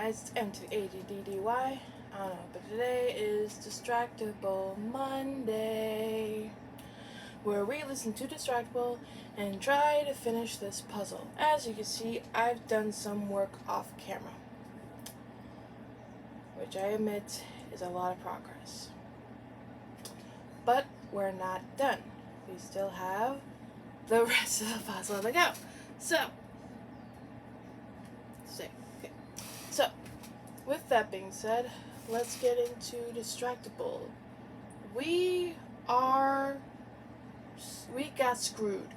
guys, it's M.A.D.D.Y. I don't know, but today is Distractible Monday, where we listen to Distractible and try to finish this puzzle. As you can see, I've done some work off camera, which I admit is a lot of progress. But we're not done. We still have the rest of the puzzle to go. So, with that being said, let's get into Distractible. We got screwed.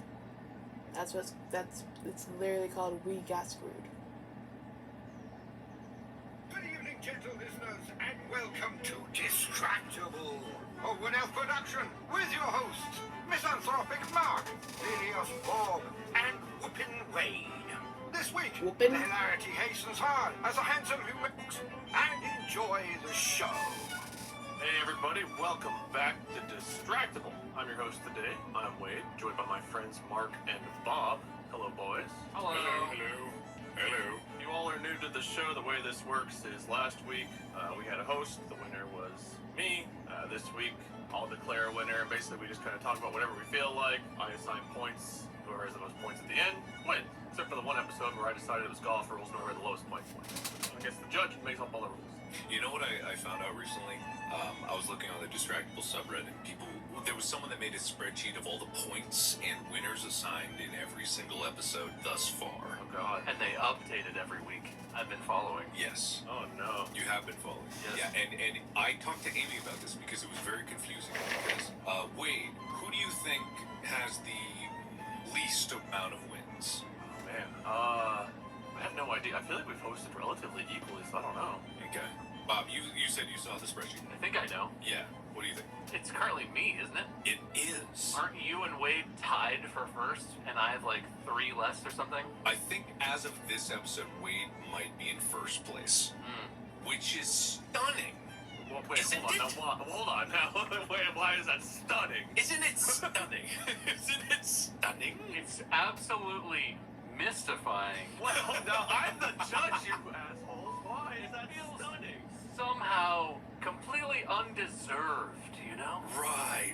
It's literally called We Got Screwed. Good evening, gentle listeners, and welcome to Distractible, a one-elf production with your hosts, Misanthropic Mark, Lilios Bob, and Whoopin' Wade. This week, Whoopin'? the hilarity hastens on as a handsome human and enjoy the show. Hey everybody, welcome back to Distractible. I'm your host today. I'm Wade, joined by my friends Mark and Bob. Hello, boys. Hello. Hello. You all are new to the show. The way this works is last week we had a host. The winner was me. This week I'll declare a winner, and basically we just kind of talk about whatever we feel like. I assign points. Whoever has the most points at the end wins. Except for the one episode where I decided it was golf rules and whoever had the lowest points wins. I guess the judge makes up all the rules. You know what I found out recently? I was looking on the Distractible subreddit, and there was someone that made a spreadsheet of all the points and winners assigned in every single episode thus far. Oh god. And they update it every week. I've been following. Yes. Oh no. You have been following. Yes. Yeah, and I talked to Amy about this because it was very confusing. Because, Wade, who do you think has the least amount of wins? Oh man. I have no idea. I feel like we've hosted relatively equally, so I don't know. Okay. Bob, you said you saw the spreadsheet. I think I know. Yeah. What do you think? It's currently me, isn't it? It is. Aren't you and Wade tied for first, and I have like 3 less or something? I think as of this episode, Wade might be in first place, which is stunning. Well, wait, Isn't hold on now. Wait, why is that stunning? Isn't it stunning? Isn't it stunning? It's absolutely mystifying. Well, no, I'm the judge, you assholes. Why is that stunning? Somehow completely undeserved, you know? Right.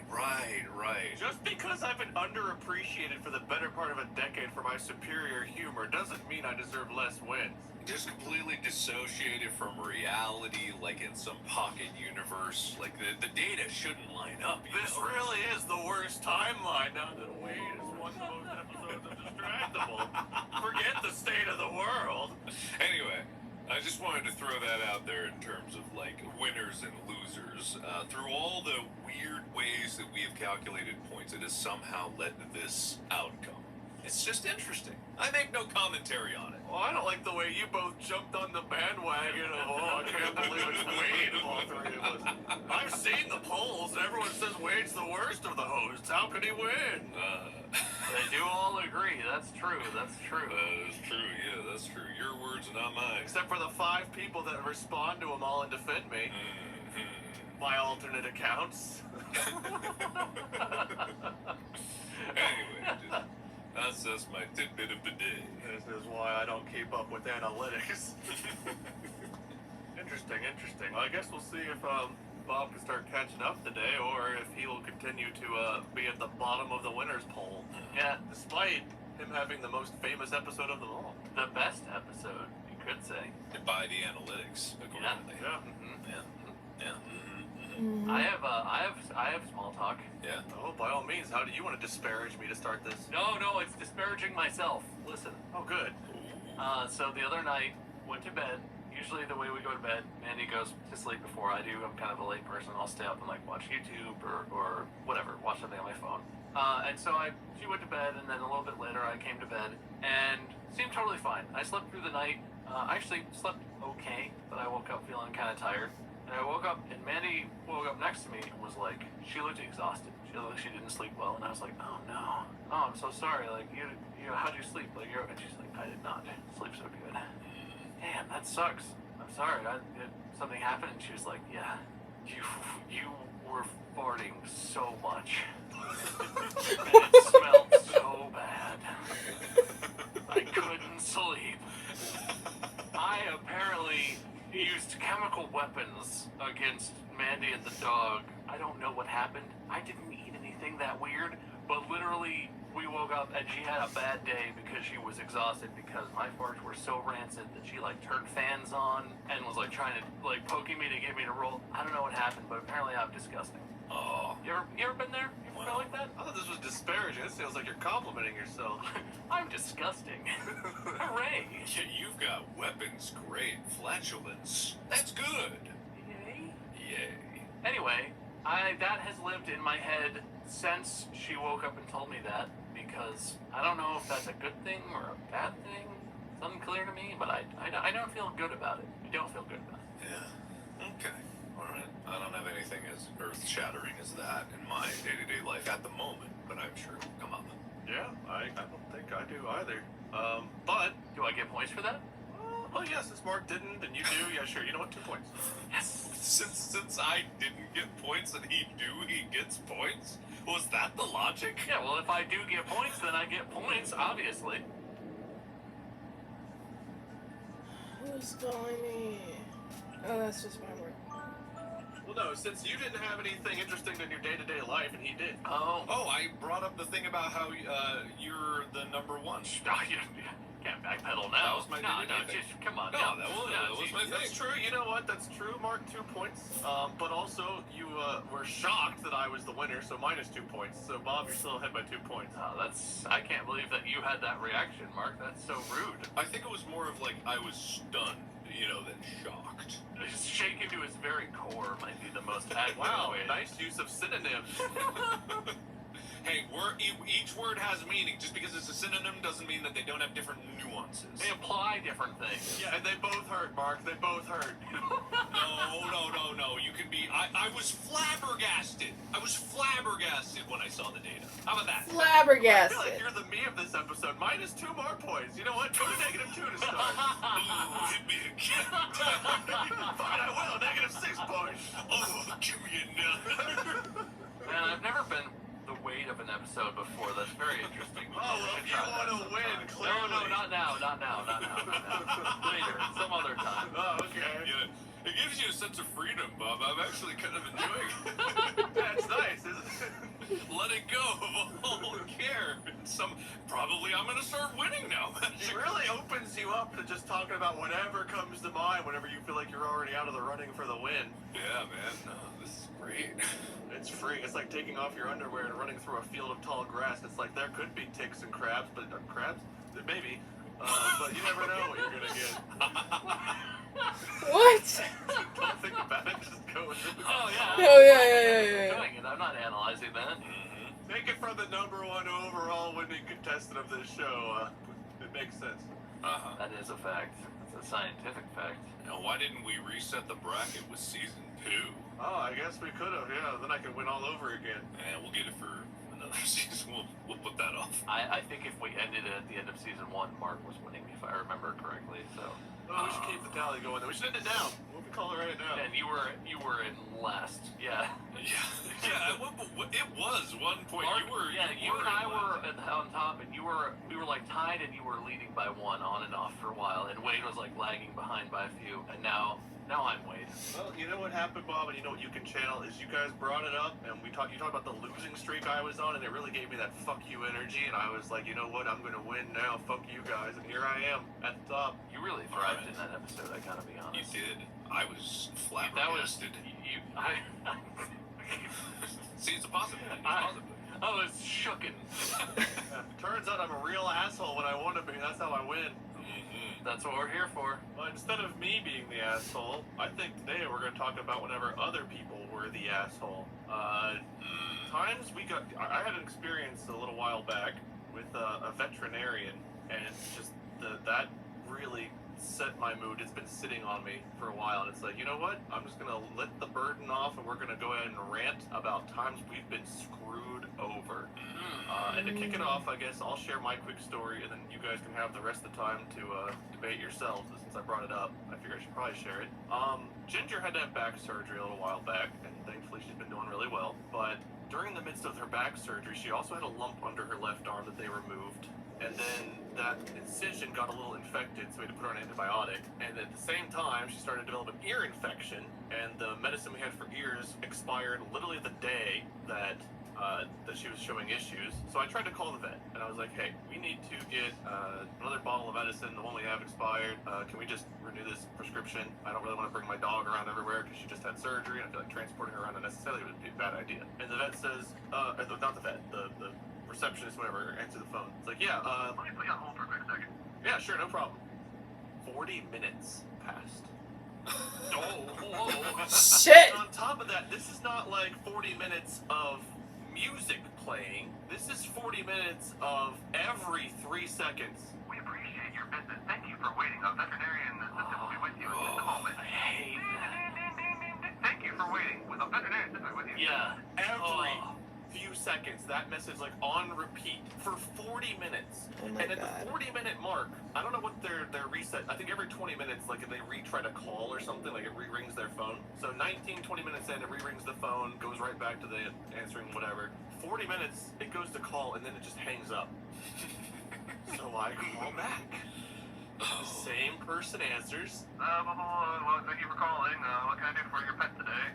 Just because I've been underappreciated for the better part of a decade for my superior humor doesn't mean I deserve less wins. Just completely dissociated from reality, like in some pocket universe. Like the data shouldn't line up. This really is the worst timeline now that Wade has won the most episodes of Distractible. Forget the state of the world. Anyway, I just wanted to throw that out there in terms of like winners and losers. Through all the weird ways that we have calculated points, it has somehow led to this outcome. It's just interesting. I make no commentary on it. Well, I don't like the way you both jumped on the bandwagon of, I can't believe it's Wade of all three of us. I've seen the polls, and everyone says Wade's the worst of the hosts. How could he win? They do all agree. That's true. That's true. That is true. Yeah, that's true. Your words, not mine. Except for the 5 people that respond to them all and defend me. My alternate accounts. Anyway, that's my tidbit of the day. This is why I don't keep up with analytics. Interesting. Well, I guess we'll see if Bob can start catching up today, or if he will continue to be at the bottom of the winners poll. Yeah, Despite him having the most famous episode of them all. the best episode, you could say. By the analytics, accordingly. Yeah. I have small talk. Yeah. Oh, by all means, how do you want to disparage me to start this? No, it's disparaging myself. Listen. Oh, good. So the other night, went to bed. Usually the way we go to bed, Mandy goes to sleep before I do. I'm kind of a late person. I'll stay up and like watch YouTube or whatever, watch something on my phone. And so she went to bed, and then a little bit later I came to bed and seemed totally fine. I slept through the night. I actually slept okay, but I woke up feeling kind of tired. And I woke up, and Mandy woke up next to me and was like, she looked exhausted. She looked like she didn't sleep well, and I was like, oh no. Oh, I'm so sorry. Like, you how'd you sleep? Like, and she's like, I did not sleep so good. Damn, that sucks. I'm sorry. Something happened, and she was like, yeah, you were farting so much. And it smelled so bad. I couldn't sleep. I apparently against Mandy and the dog. I don't know what happened. I didn't eat anything that weird, but literally we woke up and she had a bad day because she was exhausted because my farts were so rancid that she like turned fans on and was like trying to like poking me to get me to roll. I don't know what happened, but apparently I'm disgusting. Oh. You ever been there? You ever felt like that? I thought this was disparaging. This sounds like you're complimenting yourself. I'm disgusting. Hooray! Yeah, you've got weapons grade flatulence. That's good. Yay. Yay. Anyway, that has lived in my head since she woke up and told me that, because I don't know if that's a good thing or a bad thing. It's unclear to me, but I don't feel good about it. I don't feel good about it. Yeah. Okay. All right. I don't have anything as earth-shattering as that in my day-to-day life at the moment, but I'm sure it'll come up. Yeah, I don't think I do either. But, Do I get points for that? well, yeah, since Mark didn't and you do, yeah, sure. You know what? 2 points. Yes. Since I didn't get points and he gets points? Was that the logic? Yeah, well, if I do get points, then I get points, obviously. Who's calling me? Oh, that's just my work. Well, no, since you didn't have anything interesting in your day-to-day life and he did. Oh. Oh, I brought up the thing about how you're the number one. You can't backpedal now. That was my no, thing. just come on. No, that was my That's thing. true. You know what? That's true, Mark. 2 points. But also, you were shocked that I was the winner, so minus 2 points. So, Bob, you're still ahead by 2 points. I can't believe that you had that reaction, Mark. That's so rude. I think it was more of like I was stunned, than shocked. Just shaken to his very core might be the most accurate Wow, way. nice use of synonyms. Hey, each word has meaning. Just because it's a synonym doesn't mean that they don't have different nuances. They imply different things. Yeah, and they both hurt, Mark. They both hurt. No. You can be. I was flabbergasted. I was flabbergasted when I saw the data. How about that? I feel Flabbergasted. like you're the me of this episode. Minus 2 more points. You know what? Go to -2 to start. Ooh, hit me again. Fine, I will. -6 points. Oh, give me another. Man, I've never been the weight of an episode before. That's very interesting. Oh, well, if you want to win, clearly. No, not now. Later, some other time. Oh, okay. Yeah, it gives you a sense of freedom, Bob. I'm actually kind of enjoying it. That's nice, isn't it? Letting go of all care. Probably I'm gonna start winning now. It really opens you up to just talking about whatever comes to mind whenever you feel like you're already out of the running for the win. Yeah, man. No, this is great. It's free. It's like taking off your underwear and running through a field of tall grass. It's like there could be ticks and crabs, but crabs? Maybe. But you never know what you're gonna get. What? Don't think about it. Just go with it. Oh yeah. Oh, yeah. Doing it. I'm not analyzing that. Take it from the #1 overall winning contestant of this show. It makes sense. That is a fact. It's a scientific fact. Now, why didn't we reset the bracket with season 2? Oh, I guess we could have. Yeah, then I could win all over again. And we'll get it for another season. We'll put that off. I think if we ended it at the end of season 1, Mark was winning, if I remember correctly. So. Oh, we should keep the tally going. Then we should end it down. What we call it right now? And you were in last. Yeah. Yeah. It was one point. Mark, you and I were on top, and we were like tied, and you were leading by 1 on and off for a while, and Wade was like lagging behind by a few, and now I'm Wade. Well, you know what happened, Bob, and you know what you can channel is you guys brought it up, and you talked about the losing streak I was on, and it really gave me that fuck you energy, and I was like, you know what, I'm gonna win now, fuck you guys, and here I am at the top. You really thrived in that episode. I gotta be honest. You did. I was That was flabbergasted. See, it's a positive. I was shooken. Turns out I'm a real asshole when I want to be. That's how I win. That's what we're here for. Well, instead of me being the asshole, I think today we're going to talk about whenever other people were the asshole. Times I had an experience a little while back with a veterinarian, and just that really set my mood. It's been sitting on me for a while, and it's like, you know what? I'm just going to let the burden off, and we're going to go ahead and rant about times we've been screwed over. And to kick it off, I guess I'll share my quick story, and then you guys can have the rest of the time to debate yourselves. Since I brought it up, I figure I should probably share it. Ginger had to have back surgery a little while back, and thankfully she's been doing really well. But during the midst of her back surgery, she also had a lump under her left arm that they removed. and then that incision got a little infected, so we had to put her on an antibiotic. And at the same time, she started to develop an ear infection, and the medicine we had for ears expired literally the day that she was showing issues. So I tried to call the vet, and I was like, hey, we need to get another bottle of medicine. The one we have expired. Can we just renew this prescription? I don't really want to bring my dog around everywhere because she just had surgery, and I feel like transporting her around unnecessarily would be a bad idea. And the vet says, not the vet, the receptionist, whatever, answered the phone. It's like, yeah, Let me put you on hold for a quick second. yeah, sure, no problem. 40 minutes passed. Shit! On top of that, this is not like 40 minutes of music playing. This is 40 minutes of every 3 seconds. We appreciate your visit. Thank you for waiting. A veterinarian assistant will be with you in just a moment. I hate that. Thank you for waiting. With a veterinarian assistant with you. Yeah. Every few seconds, that message like on repeat for 40 minutes. Oh my and at God. the 40-minute mark, I don't know what their reset. I think every 20 minutes, like if they retry to call or something, like it re-rings their phone. So 19, 20 minutes in, it re-rings the phone, goes right back to the answering whatever. 40 minutes, it goes to call, and then it just hangs up. So I call back. The same person answers. Well, thank you for calling. What can I do for your pet today?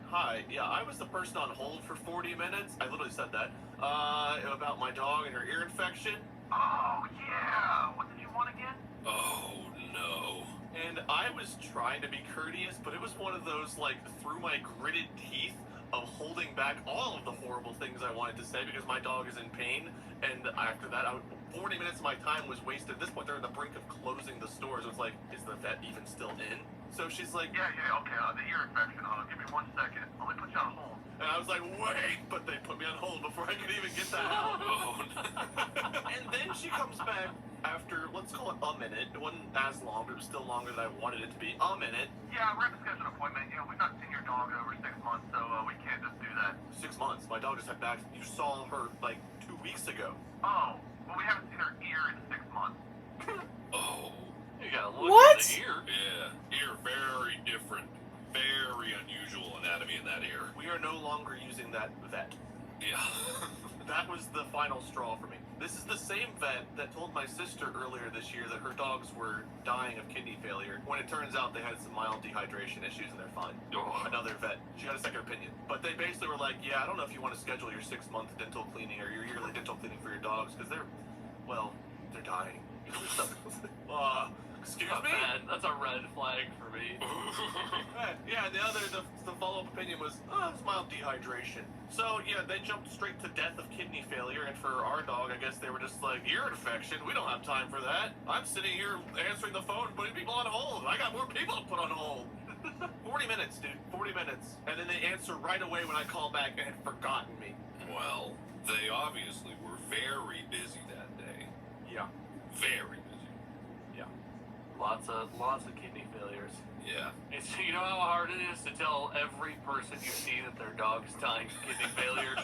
Hi. Yeah, I was the person on hold for 40 minutes. I literally said that. About my dog and her ear infection. Oh, yeah. What did you want again? Oh no. And I was trying to be courteous, but it was one of those, like, through my gritted teeth of holding back all of the horrible things I wanted to say because my dog is in pain. And after that, 40 minutes of my time was wasted. At this point, they're on the brink of closing the stores. It's like, is the vet even still in? So she's like, Yeah, okay. The ear infection. Give me 1 second. Let me put you on hold. and I was like, wait, but they put me on hold before I could even get that out. And then she comes back after, let's call it a minute. It wasn't as long, but it was still longer than I wanted it to be. A minute. Yeah, we're going to schedule an appointment. We've not seen your dog in over 6 months, so we can't just do that. 6 months. My dog just had back. You saw her like 2 weeks ago. Oh, well, we haven't seen her ear in 6 months. Oh. You gotta look What? at the ear. Yeah. Ear very different. Very unusual anatomy in that ear. We are no longer using that vet. Yeah. That was the final straw for me. This is the same vet that told my sister earlier this year that her dogs were dying of kidney failure, when it turns out they had some mild dehydration issues and they're fine. Another vet. She got a second opinion. But they basically were like, yeah, I don't know if you want to schedule your 6-month dental cleaning or your yearly dental cleaning for your dogs, because they're dying. Excuse me? That's a red flag for me. Yeah, the follow-up opinion was, it's mild dehydration. So, yeah, they jumped straight to death of kidney failure, and for our dog, I guess they were just like, ear infection, we don't have time for that. I'm sitting here answering the phone, putting people on hold. I got more people to put on hold. 40 minutes, dude, 40 minutes. And then they answer right away when I call back and had forgotten me. Well, they obviously were very busy that day. Yeah. Very busy. Lots of kidney failures. Yeah. It's, you know how hard it is to tell every person you see that their dog is dying of kidney failure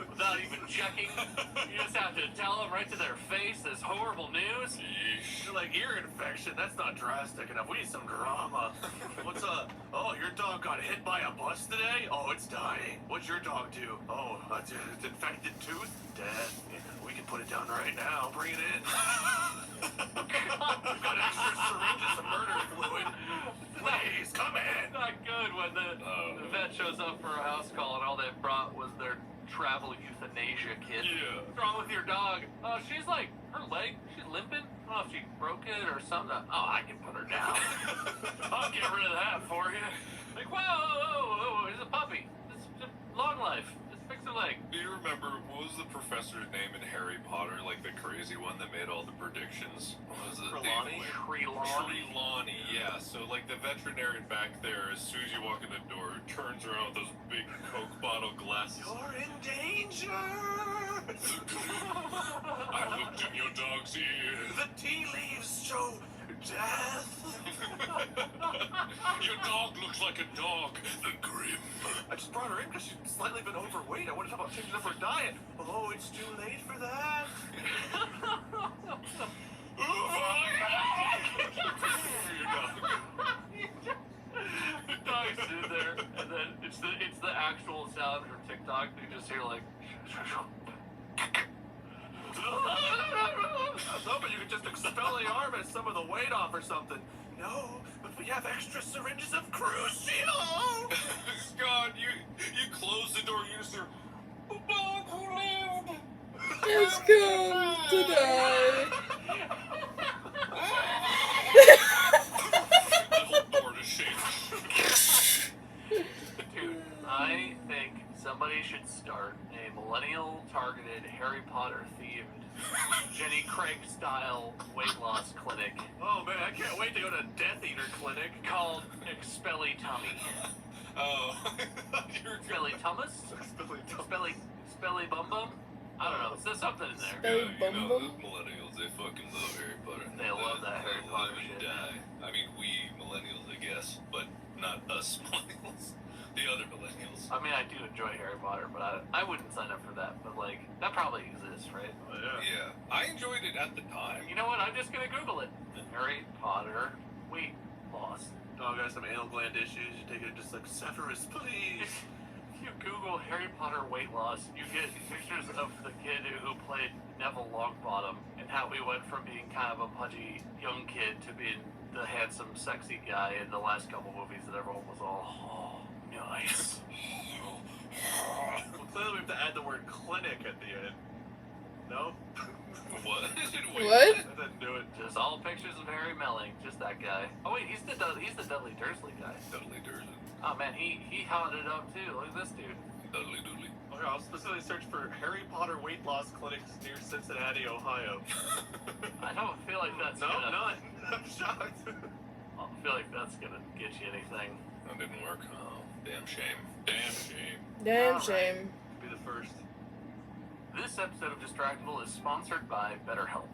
without even checking. You just have to tell them right to their face this horrible news. You're like, ear infection, that's not drastic enough. We need some drama. What's up? Oh, your dog got hit by a bus today? Oh, it's dying. What's your dog do? Oh, it's infected tooth? Death. Yeah, we can put it down right now. Bring it in. We've got extra syringes of murder fluid. Please, come in. Not good when the vet shows up for a house call and all they brought was their travel euthanasia kit. Yeah. What's wrong with your dog? Oh, she's like, her leg, she's limping. I don't know if she broke it or something. Oh, I can put her down. I'll get rid of that for you. Like, whoa, it's a puppy. It's just long life. Just fix her leg. Do you remember, what was the professor's name in Harry Potter? Like the crazy one that made all the predictions? What was it? Trelawney? Trelawney, yeah. So like the veterinarian back there, as soon as you walk in the door, turns around with those big Coke bottle glasses. You're in danger. I looked in your dog's ear. The tea leaves show death. Your dog looks like a dog. The Grim. I just brought her in because she's slightly been overweight. I want to talk about changing up her diet. Oh, it's too late for that. The dog stood there, and then it's the actual sound from TikTok. You just hear like. really are, but some of the weight off or something. No, but we have extra syringes of Crucio. Scott, you close the door. You just hear, It's come to die. the whole door just shakes. Dude, I think somebody should start a millennial-targeted Harry Potter-themed Jenny Craig-style weight loss clinic Oh man, I can't wait to go to Death Eater Clinic. called Expelly Tummy. Oh, you're Expelly Tummus? Expelly Bum Bum? I don't know. There's something in there. Spelly you know, bum the millennials, they fucking love Harry Potter. They love that Harry They Potter live and shit. die. I mean, we millennials, I guess, but not us millennials. The other millennials. I mean, I do enjoy Harry Potter, but I wouldn't sign up for that. But, like, that probably exists, right? Oh, yeah. Yeah, I enjoyed it at the time. You know what? I'm just gonna Google it. Harry Potter weight loss. Dog has some anal gland issues. You take it just like Severus, please. If you Google Harry Potter weight loss, you get pictures of the kid who played Neville Longbottom and how he went from being kind of a pudgy young kid to being the handsome, sexy guy in the last couple movies that everyone was all, oh, nice. Well, clearly we have to add the word clinic at the end. No? What? What? That didn't do it. Just all pictures of Harry Melling, just that guy. Oh wait, he's the Dudley Dursley guy. Dudley Dursley. Oh man, he hot it up too. Look at this dude. Dudley Doodley. Okay, I'll specifically search for Harry Potter weight loss clinics near Cincinnati, Ohio. I don't feel like that's No, gonna. none. I'm shocked. I don't feel like that's gonna get you anything. That didn't work. Oh, damn shame. Damn shame. Damn Alright. shame. Be the first. This episode of Distractible is sponsored by BetterHelp.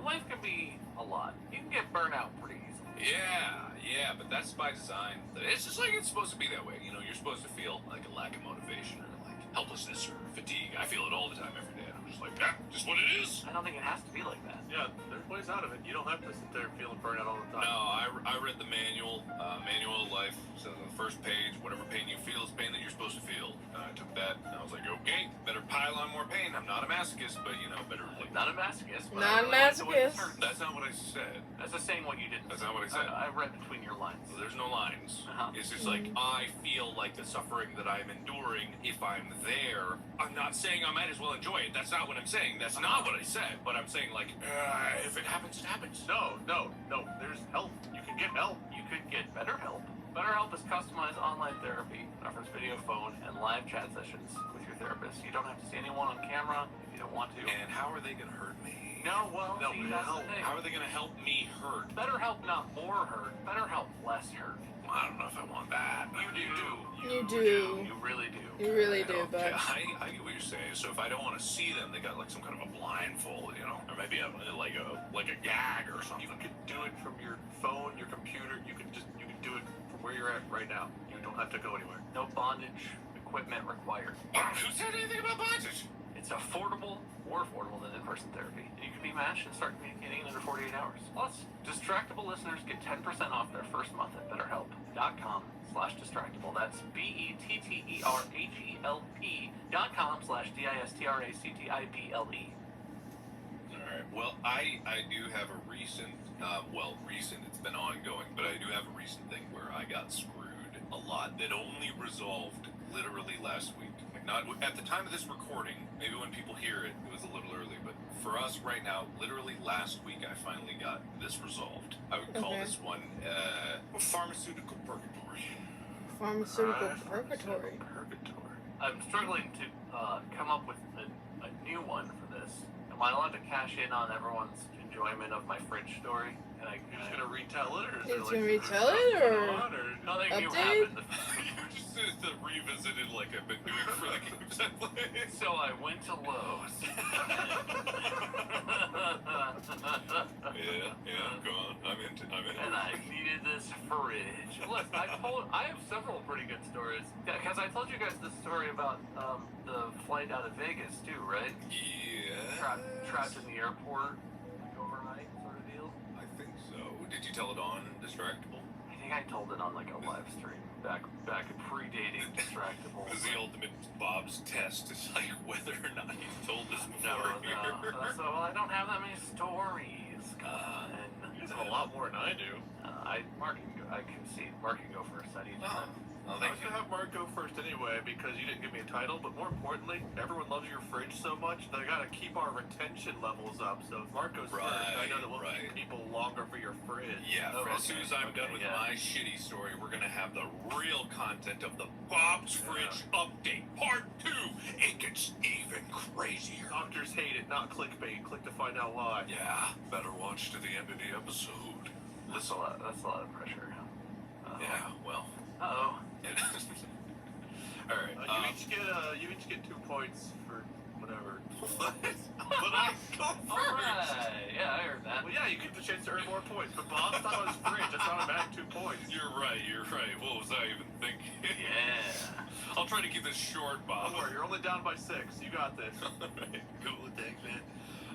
Life can be a lot. You can get burnt out pretty easily. Yeah, but that's by design. It's just like it's supposed to be that way. You know, you're supposed to feel like a lack of motivation or like helplessness or fatigue. I feel it all the time every day. And I'm just like, yeah, just what it is. I don't think it has to be like that. Yeah, there's ways out of it. You don't have to sit there feeling burnt out all the No, time. I read the manual of life. So on the first page, whatever pain you feel is pain that you're supposed to feel. I took that and I was like, okay, better pile on more pain. I'm not a masochist, but you know, better like. Not a masochist. But Not a I really like the way this masochist. hurts. That's not what I said. That's just saying what you didn't. That's not what I said. I read between your lines. There's no lines. Uh-huh. It's just like, I feel like the suffering that I'm enduring, if I'm there, I'm not saying I might as well enjoy it. That's not what I'm saying. That's not what I said. But I'm saying, like, if it happens, it happens. No. There's help. You can get help. You could get BetterHelp. BetterHelp is customized online therapy, offers video, phone, and live chat sessions with your therapist. You don't have to see anyone on camera if you don't want to. And how are they going to hurt me? No, well, No, see, that's no. the thing. How are they going to help me hurt? BetterHelp not more hurt. BetterHelp less hurt. I don't know if I want that. You do. You do. You really do. You really do, Okay, but I get what you're saying. So if I don't want to see them, they got like some kind of a blindfold, you know, or maybe like a gag or something. You could do it from your phone, your computer. You can do it from where you're at right now. You don't have to go anywhere. No bondage equipment required. Who said anything about bondage? It's affordable, more affordable than in-person therapy. And you can be matched and start communicating in under 48 hours. Plus, Distractible listeners get 10% off their first month at BetterHelp.com/Distractible. That's BetterHelp.com/DISTRACTIBLE. Alright, well, I do have a recent, recent, it's been ongoing, but I do have a recent thing where I got screwed a lot that only resolved literally last week. Like, not at the time of this recording, maybe when people hear it, it was a little early, but for us right now, literally last week, I finally got this resolved. I would call Okay. this one, pharmaceutical purgatory. pharmaceutical purgatory. Purgatory. I'm struggling to come up with a new one for this. Am I allowed to cash in on everyone's enjoyment of my fridge story? And You're just gonna retell it, or is It's there like gonna retell something it, going or- on, nothing new Update? happened. You just revisited like I've been doing for the games I play. So I went to Lowe's. Yeah, go on. I'm in. And I needed this fridge. Look, I have several pretty good stories. Because I told you guys the story about the flight out of Vegas too, right? Yeah. Trapped in the airport, like overnight sort of deal. I think so. Did you tell it on Distractible? I think I told it on like a live stream back predating Distractible. It was the ultimate Bob's test. It's like whether or not you've told this before. No. So I don't have that many stories. You have a lot more than I do. I concede. Mark can go first. I need time. I was gonna have Mark go first anyway because you didn't give me a title, but more importantly, everyone loves your fridge so much that I gotta keep our retention levels up. So if Mark goes first, I know that we'll keep people longer for your fridge. Yeah, as soon as I'm done with my shitty story, we're gonna have the real content of the Bob's Fridge Update Part 2. It gets even crazier. Doctors hate it, not clickbait. Click to find out why. Yeah, better watch to the end of the episode. That's a lot of pressure. Yeah, well. Uh-oh. All right. You each get 2 points for whatever. What? But I go first. All right. Yeah, I heard that. Well, yeah, you get the chance to earn more points. But Bob thought it was fridge. I thought I'm adding 2 points. You're right. What was I even thinking? Yeah. I'll try to keep this short, Bob. Don't worry, you're only down by 6. You got this. All right. Cool. Thanks, man.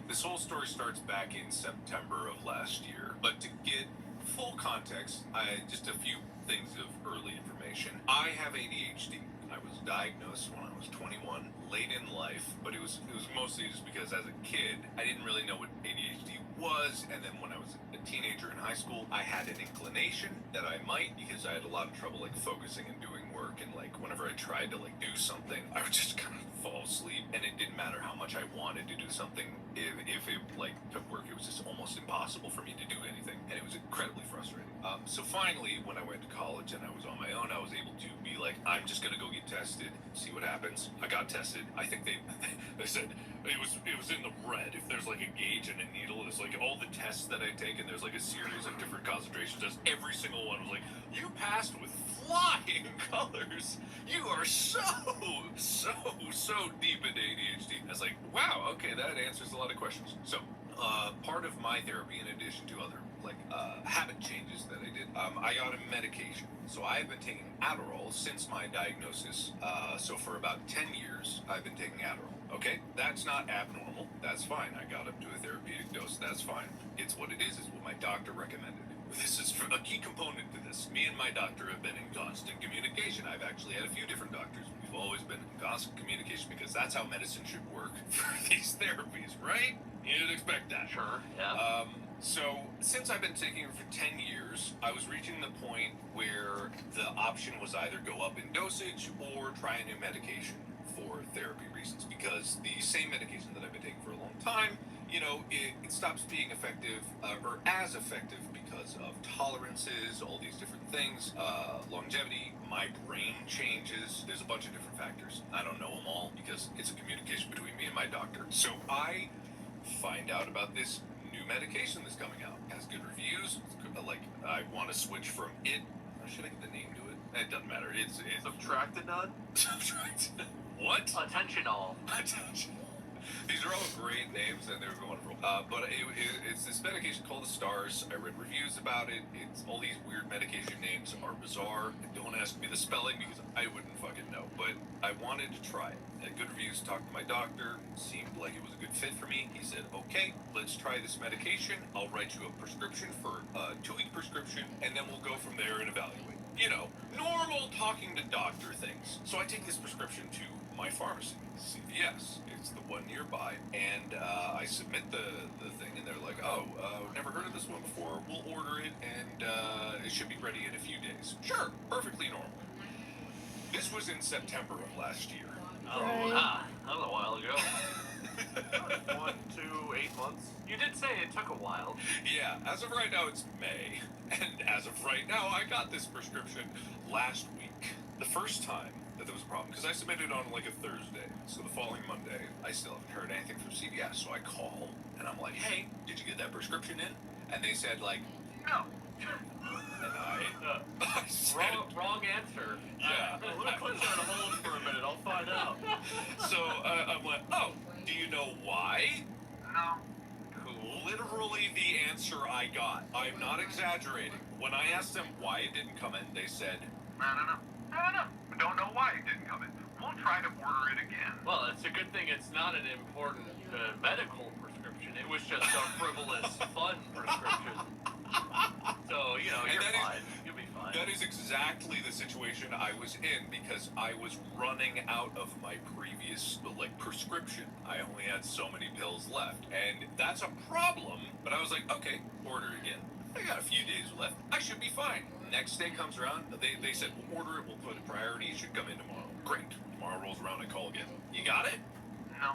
This whole story starts back in September of last year. But to get full context, just a few things of early information. I have ADHD. I was diagnosed when I was 21, late in life, but it was mostly just because as a kid, I didn't really know what ADHD was, and then when I was a teenager in high school, I had an inclination that I might, because I had a lot of trouble like focusing and doing work, and like whenever I tried to like do something, I would just kind of fall asleep, and it didn't matter how much I wanted to do something. If it like took work, it was just almost impossible for me to do anything, and it was incredibly frustrating. So finally, when I went to college and I was on my own, I was able to be like, I'm just gonna go get tested, see what happens. I got tested. I think they said it was in the red. If there's like a gauge and a needle, it's like all the tests that I take, and there's like a series of different concentration tests. Every single one was like, you passed with flying colors. You are so deep into ADHD. I was like, wow, okay, that answers a lot of questions. So part of my therapy, in addition to other habit changes that I did, I got a medication. So I've been taking Adderall since my diagnosis. So for about 10 years, I've been taking Adderall. Okay, that's not abnormal. That's fine. I got up to a therapeutic dose. That's fine. It's what it is. It's what my doctor recommended. This is a key component to this. Me and my doctor have been in constant communication. I've actually had a few different doctors. We've always been in constant communication because that's how medicine should work for these therapies, right? You'd expect that. Sure, yeah. So since I've been taking it for 10 years, I was reaching the point where the option was either go up in dosage or try a new medication for therapy reasons, because the same medication that I've been taking for a long time, you know, it stops being effective or as effective because of tolerances, all these different things, longevity, my brain changes. There's a bunch of different factors. I don't know them all because it's a communication between me and my doctor. So I find out about this new medication that's coming out. It has good reviews. Like, I want to switch from it. Or should I get the name to it? It doesn't matter. It's Subtractinone? Subtractinone. What? Attentional. These are all great names and they're wonderful. But it's this medication called the Stars. I read reviews about it. It's all these weird medication names are bizarre. Don't ask me the spelling because I wouldn't fucking know. But I wanted to try it. I had good reviews. Talked to my doctor. Seemed like it was a good fit for me. He said, "Okay, let's try this medication. I'll write you a prescription for a 2-week prescription, and then we'll go from there and evaluate." You know, normal talking to doctor things. So I take this prescription to my pharmacy, CVS. It's the one nearby, and I submit the thing, and they're like, "Oh, never heard of this one before. We'll order it, and it should be ready in a few days." Sure, perfectly normal. This was in September of last year. Oh, Right. That was a while ago. 1 to 8 months. You did say it took a while. Yeah, as of right now, it's May. And as of right now, I got this prescription last week. The first time that there was a problem, because I submitted on like a Thursday. So the following Monday, I still haven't heard anything from CVS. So I call, and I'm like, "Hey, did you get that prescription in?" And they said, like, "No." And I said, Wrong answer. yeah. Let me put you on hold for a minute. I'll find out. So I'm like, "Oh, do you know why?" No. Literally the answer I got. I'm not exaggerating. When I asked them why it didn't come in, they said, No. We don't know why it didn't come in. We'll try to order it again. Well, it's a good thing it's not an important medical prescription. It was just a frivolous, fun prescription. So, you know, And you're that is- fine. You'll be fine. fine. That is exactly the situation I was in because I was running out of my previous prescription. I only had so many pills left, and that's a problem. But I was like, okay, order again. I got a few days left. I should be fine. Next day comes around. They said, we'll order it. We'll put it priority. It should come in tomorrow. Great. Tomorrow rolls around. I call again. You got it? No.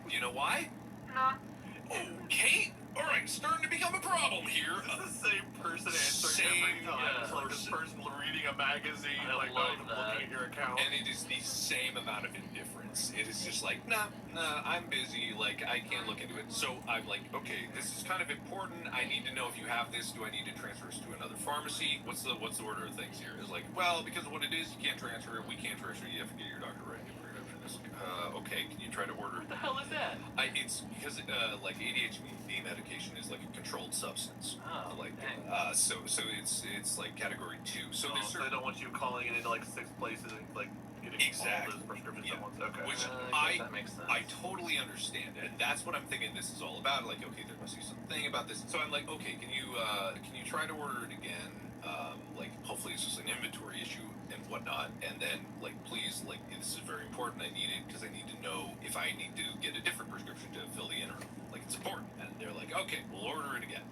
You know why? No. Okay. All right. Starting to become a problem here. It's the same person answering Same every time. yeah, It's like this person reading a magazine, I like love not even that. looking at your account. And it is the same amount of indifference. It is just like, nah, I'm busy. Like, I can't look into it. So I'm like, okay, this is kind of important. I need to know if you have this. Do I need to transfer this to another pharmacy? What's the order of things here? It's like, well, because of what it is, you can't transfer it. We can't transfer it. You have to get your doctor right. Okay, can you try to order? What the hell is that? It's because like ADHD medication is like a controlled substance. Oh, like dang. so it's like category 2. So So there's they don't want you calling it into like 6 places and like getting Exactly. all those prescriptions Yeah. at once. Okay. Which I guess that makes sense. I totally understand, and that's what I'm thinking this is all about. Like, okay, there must be something about this. So I'm like, okay, can you try to order it again? Like, hopefully it's just an inventory issue and whatnot. And then, like, please, like, this is very important. I need it because I need to know if I need to get a different prescription to fill the interim. Like, it's important. And they're like, okay, we'll order it again.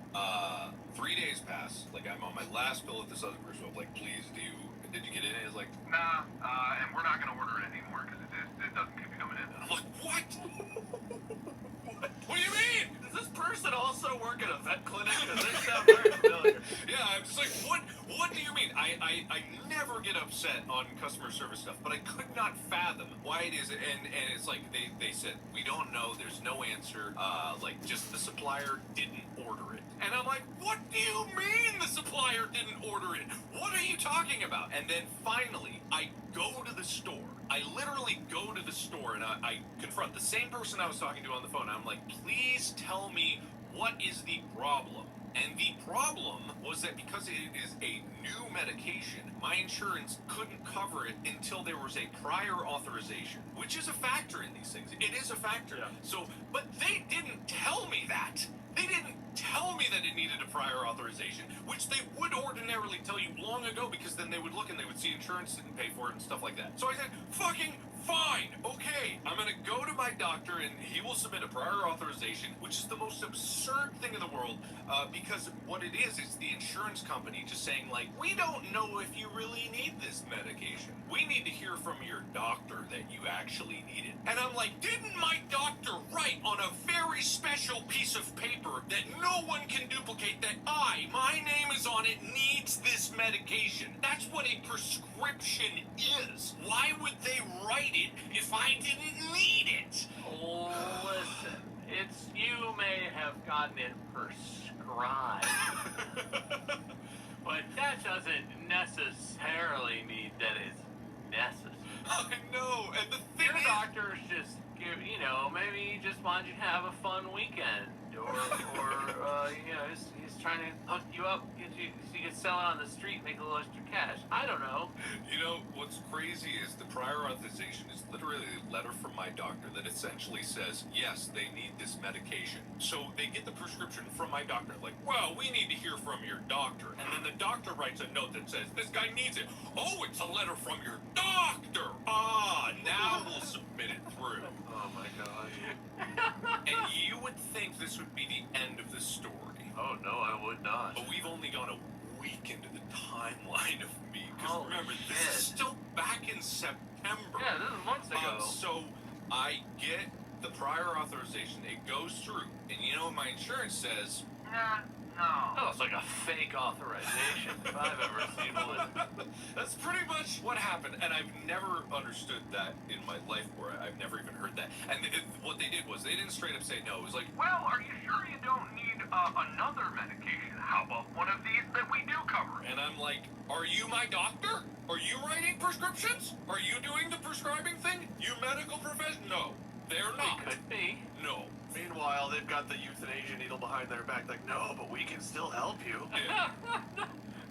3 days pass. Like, I'm on my last pill at this other person. I'm like, please, did you get it? And it's like, Nah, and we're not gonna order it anymore because it doesn't keep coming in. I'm like, what? What do you mean? Does this person also work at a vet clinic? Because they sound very familiar. Yeah, I'm just like, what do you mean? I never get upset on customer service stuff, but I could not fathom why it is, and it's like, they said, we don't know, there's no answer, like, just the supplier didn't order it. And I'm like, what do you mean the supplier didn't order it? What are you talking about? And then finally, I go to the store. I literally go to the store and I confront the same person I was talking to on the phone. I'm like, please tell me what is the problem? And the problem was that because it is a new medication, my insurance couldn't cover it until there was a prior authorization, which is a factor in these things. It is a factor. Yeah. So, but they didn't tell me that. They didn't tell me that it needed a prior authorization, which they would ordinarily tell you long ago, because then they would look and they would see insurance didn't pay for it and stuff like that. So I said, fucking fine, okay, I'm gonna go to my doctor and he will submit a prior authorization, which is the most absurd thing in the world, because what it is the insurance company just saying, like, we don't know if you really need this medication. We need to hear from your doctor that you actually need it. And I'm like, didn't my doctor write on a very special piece of paper that no one can duplicate that my name is on it, needs this medication? That's what a prescription is. Why would they write it if I didn't need it? Listen, you may have gotten it prescribed, but that doesn't necessarily mean that it's necessary. I know, and the thing Your is, doctor's just maybe he just wants you to have a fun weekend, or he's trying to hook you up, get you so you can sell it on the street, make a little extra cash. I don't know. you know, what's crazy is the prior authorization is literally a letter from my doctor that essentially says, yes, they need this medication. So they get the prescription from my doctor, like, well, we need to hear from your doctor. And then the doctor writes a note that says, this guy needs it. Oh, it's a letter from your doctor. Now we'll submit it through. Oh my gosh. And you would think this would be the end of the story. Oh no, I would not. But we've only gone a week into the timeline of me. Because Holy remember, this shit. is still back in September. Yeah, this is months ago. So I get the prior authorization. It goes through. And you know what my insurance says? Nah, no. Oh, it's like a fake authorization if I've ever seen one. That's pretty much what happened. And I've never understood that in my life where I've never even heard that. And what they did was they didn't straight up say no. It was like, Well, are you sure you don't need another medication? How about one of these that we do cover? and I'm like, are you my doctor? Are you writing prescriptions? Are you doing the prescribing thing? You medical profession? No, they're not. It could be. No. Meanwhile, they've got the euthanasia needle behind their back, like, no, but we can still help you. Yeah.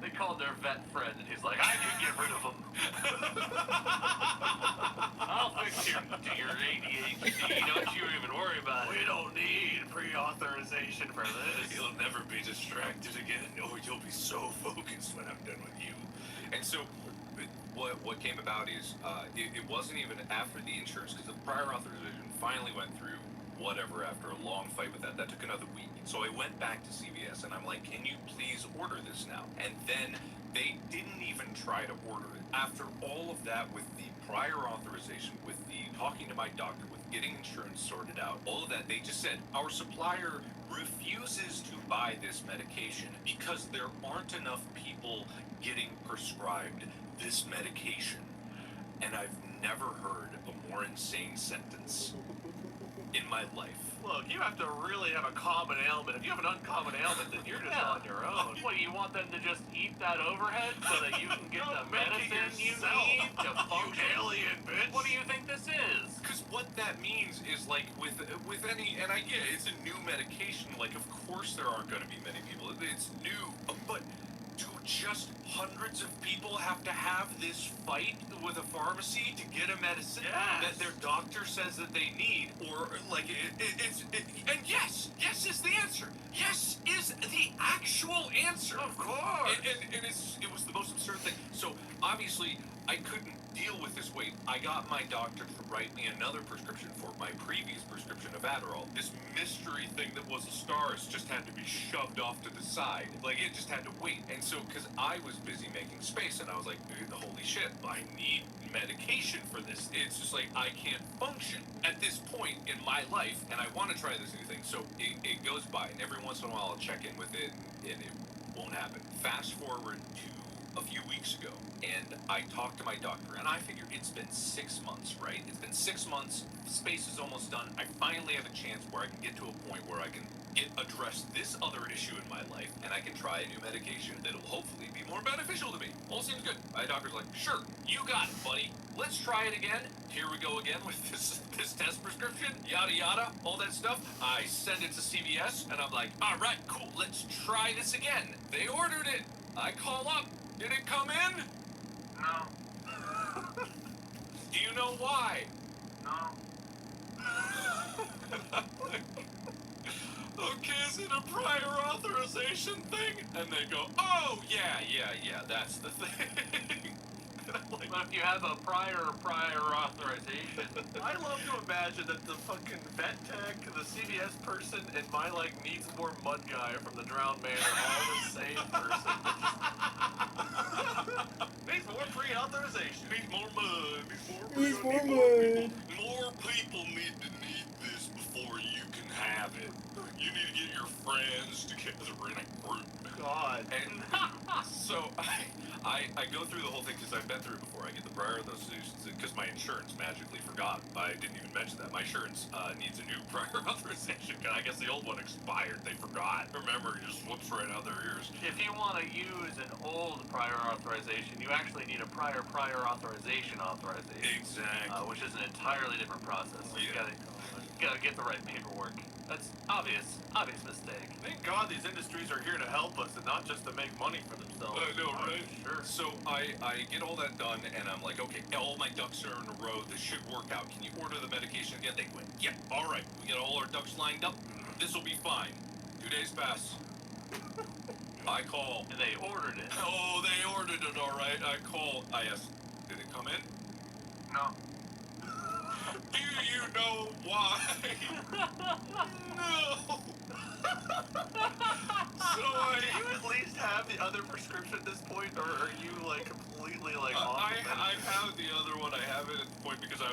They called their vet friend, and he's like, I can get rid of him. I'll fix your ADHD. Don't you even worry about it. We don't need pre authorization for this. You'll never be distracted again. Oh, you'll be so focused when I'm done with you. And so, what came about is it wasn't even after the insurance, because the prior authorization finally went through. Whatever, after a long fight with that took another week. So I went back to CVS and I'm like, can you please order this now? And then they didn't even try to order it. After all of that, with the prior authorization, with the talking to my doctor, with getting insurance sorted out, all of that, they just said, our supplier refuses to buy this medication because there aren't enough people getting prescribed this medication. And I've never heard a more insane sentence in my life. Look, you have to really have a common ailment. If you have an uncommon ailment, then you're just on your own. What, you want them to just eat that overhead so that you can get the medicine you need to function? You alien bitch. What do you think this is? Because what that means is, like, with any, and I get it's a new medication, like, of course there aren't going to be many people. It's new. But do just hundreds of people have to have this fight with a pharmacy to get a medicine that their doctor says that they need? Or, like, and yes is the answer. Yes is the actual answer. Of course. And it was the most absurd thing. So, obviously, I couldn't deal with this wait. I got my doctor to write me another prescription for my previous prescription of Adderall. This mystery thing that was a STARS just had to be shoved off to the side. Like, it just had to wait. And so, because I was busy making space, and I was like, holy shit, I need medication for this. It's just like, I can't function at this point in my life, and I want to try this new thing. So it goes by, and every once in a while I'll check in with it, and it won't happen. Fast forward to a few weeks ago, and I talked to my doctor, and I figure it's been 6 months, right? It's been 6 months, space is almost done. I finally have a chance where I can get to a point where I can address this other issue in my life, and I can try a new medication that'll hopefully be more beneficial to me. All seems good. My doctor's like, sure, you got it, buddy. Let's try it again. Here we go again with this test prescription, yada yada, all that stuff. I send it to CVS, and I'm like, all right, cool, let's try this again. They ordered it. I call up. Did it come in? No. Do you know why? No. Okay, is it a prior authorization thing? And they go, oh, yeah, that's the thing. And I'm like, But if you have a prior authorization, I love to imagine that the fucking vet tech, the CVS person, and my, like, needs more mud guy from the Drowned Man are all the same person. Needs more pre-authorization. Need more mud. Needs more mud. More people need this before you can have it. You need to get your friends together in a group. God. And so I go through the whole thing because I've been through it before. I get the prior authorization because my insurance magically forgot. I didn't even mention that. My insurance needs a new prior authorization. I guess the old one expired. They forgot. Remember, it just slips right out their ears. If you want to use an old prior authorization, you actually need a prior authorization. Exactly. Which is an entirely different process. So you gotta get the right paperwork. That's obvious mistake. Thank God these industries are here to help us and not just to make money for themselves. I know, right? Sure. So I get all that done, and I'm like, okay, all my ducks are in a row. This should work out. Can you order the medication again? They went, yeah, all right. We got all our ducks lined up. This will be fine. 2 days pass. I call. And they ordered it. Oh, they ordered it, all right. I call. I ask, did it come in? No. Do you know why? No. So Do you at least have the other prescription at this point, or are you like completely like off? I have the other one. I have it at the point because I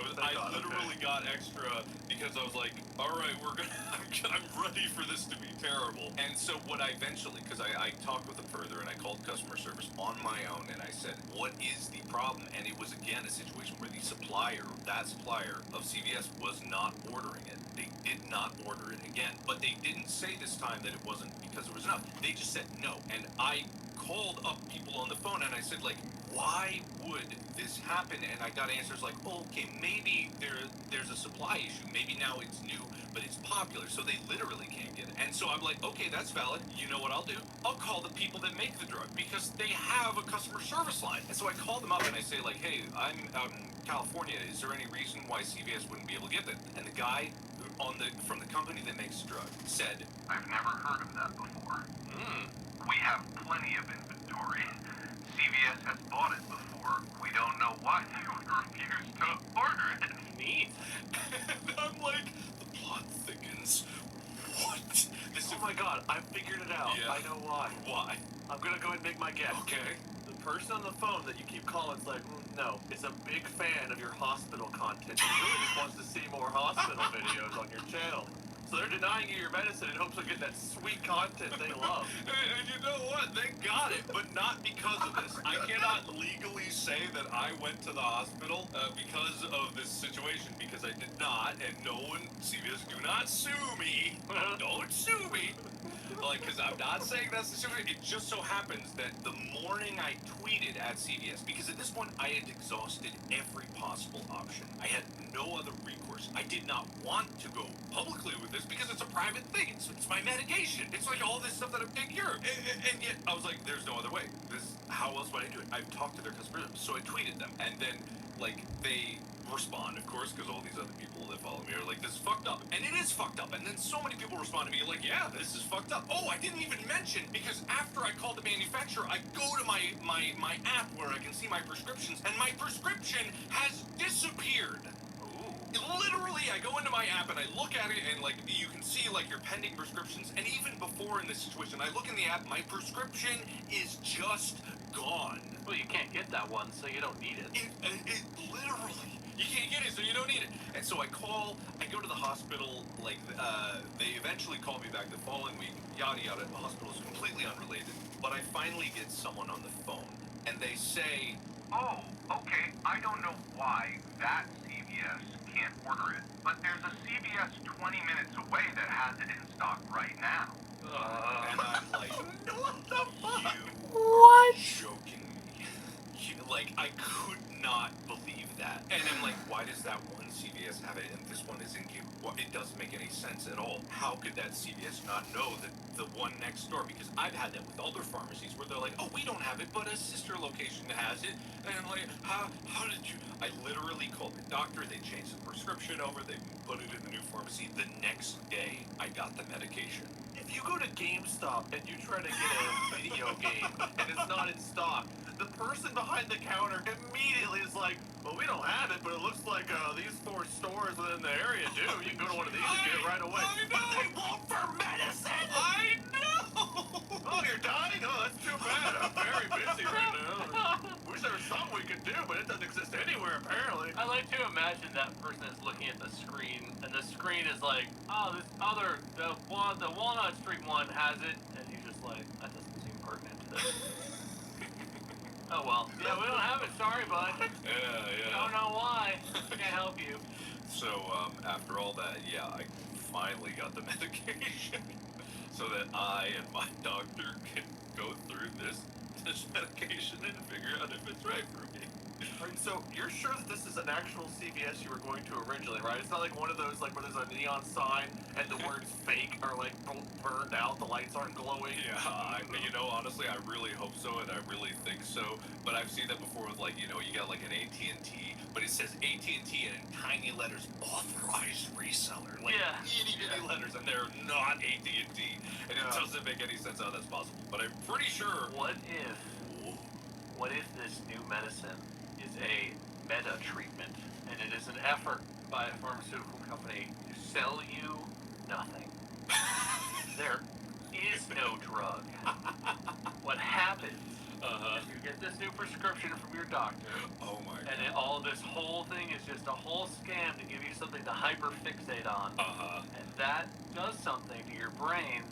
literally got extra because I was like, all right, I'm ready for this to be terrible. And so what I eventually, because I talked with them further and I called customer service on my own and I said, what is the problem? And it was again a situation where the supplier of CVS was not ordering it. They did not order it again. But they didn't say this time that it wasn't because there was enough. They just said no. And I called up people on the phone and I said, like, why would this happen? And I got answers like, oh, okay, maybe there's a supply issue. Maybe now it's new, but it's popular, so they literally can't get it. And so I'm like, okay, that's valid. You know what I'll do? I'll call the people that make the drug because they have a customer service line. And so I call them up and I say, like, hey, I'm out in California. Is there any reason why CVS wouldn't be able to get it? And the guy from the company that makes the drug said, I've never heard of that before. We have plenty of inventory. CVS has bought it before. We don't know why they would refuse to order it. Neat. and I'm like, the plot thickens. What? Oh my god, I figured it out. Yeah. I know why. Why? I'm gonna go ahead and make my guess. Okay. The person on the phone that you keep calling is like, no, is a big fan of your hospital content. He really just wants to see more hospital videos on your channel. So they're denying you your medicine in hopes of getting that sweet content they love. And you know what? They got it, but not because of this. I cannot legally say that I went to the hospital because of this situation, because I did not, and no one, CVS, do not sue me. Don't sue me. Like, because I'm not saying that's the situation. It just so happens that the morning I tweeted at CVS, because at this point I had exhausted every possible option. I had no other recourse. I did not want to go publicly with this because it's a private thing. It's my medication. It's like all this stuff that I'm taking care of. And yet I was like, there's no other way. How else would I do it? I've talked to their customer, so I tweeted them. And then, like, they respond, of course, because all these other people that follow me are like, this is fucked up. And it is fucked up. And then so many people respond to me like, yeah, this is fucked up. Oh, I didn't even mention, because after I called the manufacturer, I go to my app where I can see my prescriptions, and my prescription has disappeared. Literally, I go into my app and I look at it, and like you can see like your pending prescriptions. And even before in this situation, I look in the app, my prescription is just gone. Well, you can't get that one, so you don't need it. It literally, you can't get it, so you don't need it. And so I go to the hospital. Like they eventually call me back the following week. Yada yada. The hospital is completely unrelated. But I finally get someone on the phone, and they say, Oh, okay. I don't know why that CVS can't order it, but there's a CVS 20 minutes away that has it in stock right now. and I'm like, what the fuck? What? Joking me. Like, I could not believe that. And I'm like, why does that one CVS have it and this one is in game? Well, it doesn't make any sense at all. How could that CVS not know that the one next door? Because I've had that with other pharmacies where they're like, oh, we don't have it, but a sister location has it. And I'm like, how did you? I literally called the doctor. They changed the prescription over. They put it in the new pharmacy. The next day, I got the medication. If you go to GameStop and you try to get a video game and it's not in stock, the person behind the counter immediately is like, well, we don't have it, but it looks like these 4 stores within the area do. You can go to one of these and get it right away. I know! But they won't for medicine! I know! Oh, you're dying? Oh, that's too bad. I'm very busy right now. Wish there was something we could do, but it doesn't exist anywhere, apparently. I like to imagine that person is looking at the screen, and the screen is like, oh, this other, the Walnut Street one has it, and he's just like, that doesn't seem pertinent to this. Oh, well. Yeah, we don't have it. Sorry, bud. Yeah. Don't know why. Can't help you. So, after all that, yeah, I finally got the medication so that I and my doctor can go through this medication and figure out if it's right for me. Alright, so you're sure that this is an actual CVS you were going to originally, right? It's not like one of those, like, where there's a neon sign and the words fake are, like, burned out, the lights aren't glowing? Yeah, honestly, I really hope so, and I really think so. But I've seen that before with, like, you got, like, an AT&T, but it says AT&T and in tiny letters, authorized reseller. Like, Yeah. itty-bitty letters, and they're not AT&T. And it doesn't make any sense how that's possible. But I'm pretty sure... What if this new medicine is a meta treatment, and it is an effort by a pharmaceutical company to sell you nothing? There is no drug. What happens is you get this new prescription from your doctor, Oh my god. and all this whole thing is just a whole scam to give you something to hyperfixate on. And that does something to your brain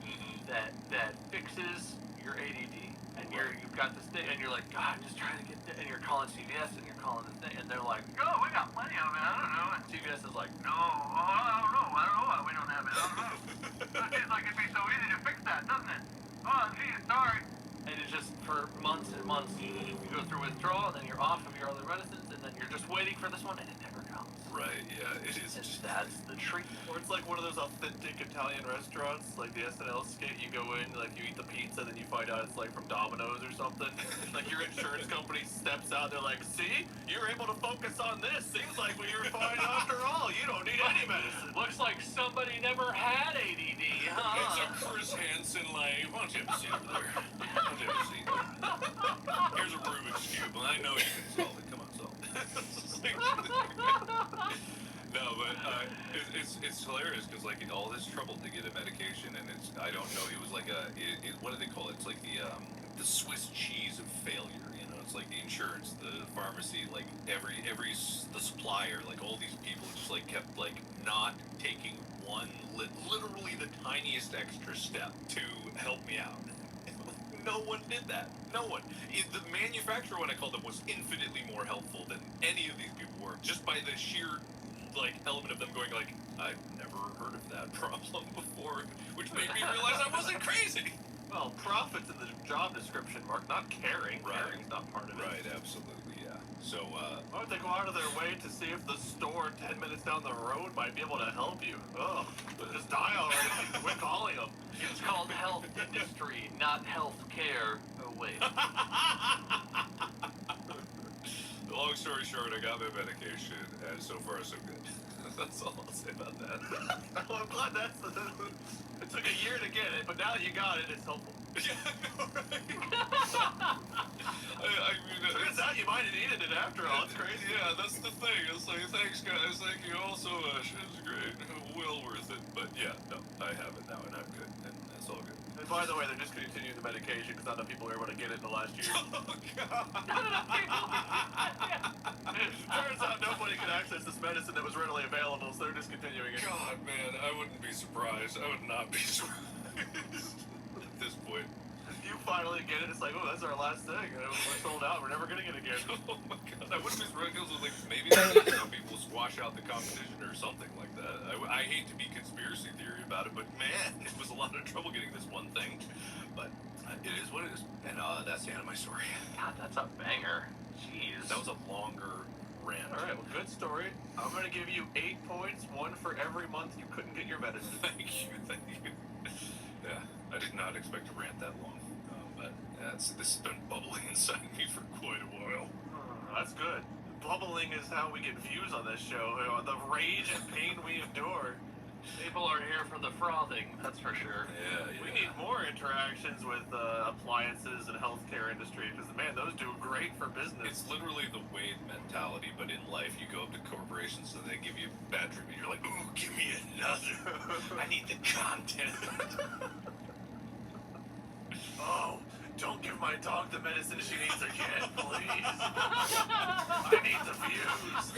that fixes your ADD. And you've got this thing, and you're like, God, I'm just trying to get this. And you're calling CVS, and you're calling this thing, and they're like, Oh, we got plenty of it. I don't know. and CVS is like, No, I don't know why we don't have it. I don't know. It seems like it'd be so easy to fix that, doesn't it? Oh, geez, sorry. and it's just for months and months, you go through withdrawal, and then you're off of your other medicines, and then you're just waiting for this one, and it never comes. Right, yeah, it is. And that's the treat. Or it's like one of those authentic Italian restaurants, like the SNL skit. You go in, like you eat the pizza, then you find out it's like from Domino's or something. Like your insurance company steps out, they're like, "See, you're able to focus on this. Seems like you're fine after all. You don't need any medicine." Looks like somebody never had ADD, It's huh? a Chris Hansen line. Why don't you have a seat over there? Why don't you have a seat? Here's a Rubik's Cube, and I know you can solve it. Come on, solve it. No, but it's hilarious because like all this trouble to get a medication, and it's I don't know. It was like what do they call it? It's like the Swiss cheese of failure. You know, it's like the insurance, the pharmacy, like the supplier, like all these people just like kept like not taking literally the tiniest extra step to help me out. No one did that. No one. The manufacturer, when I called them, was infinitely more helpful than any of these people were, just by the sheer like element of them going like, I've never heard of that problem before, which made me realize I wasn't crazy. Well, profit's in the job description, Mark, not caring. Right. Caring's not part of it. Right, absolutely, yeah. So, Why would they go out of their way to see if the store 10 minutes down the road might be able to help you? Oh, just die already. Quit calling them. It's called health industry, not health care. Oh, wait. long story short, I got my medication, and so far so good. That's all I'll say about that. Well, I'm glad that's the... It took a year to get it, but now that you got it, it's helpful. Yeah, I know, right? I mean, Turns out you might have needed it after all. It's crazy. Yeah, that's the thing. It's like, thanks, guys. Thank you. Also, shit's great. Well worth it. But yeah, no, I have it now, and I'm good, and that's all good. And by the way, they're discontinuing the medication because not enough people were able to get it in the last year. Oh, God. Turns out nobody could access this medicine that was readily available, so they're discontinuing it. God, man, I wouldn't be surprised. I would not be surprised at this point. You finally get it, it's like, oh, that's our last thing. We're sold out. We're never getting it again. Oh my God, I wouldn't be surprised. Like maybe people squash out the competition or something like that. I hate to be conspiracy theory about it, but man, it was a lot of trouble getting this one thing. But it is what it is, and that's the end of my story. God, that's a banger. Jeez. That was a longer rant. All right, well, good story. I'm going to give you 8 points, one for every month you couldn't get your medicine. Thank you. Yeah, I did not expect to rant that long, but this has been bubbling inside me for quite a while. That's good. Bubbling is how we get views on this show. The rage and pain we endure. People are here for the frothing, that's for sure. Yeah. We need more interactions with appliances and healthcare industry because, man, those do great for business. It's literally the Wade mentality, but in life, you go up to corporations and they give you bad treatment. You're like, ooh, give me another. I need the content. Oh, don't give my dog the medicine she needs again, please. I need the views.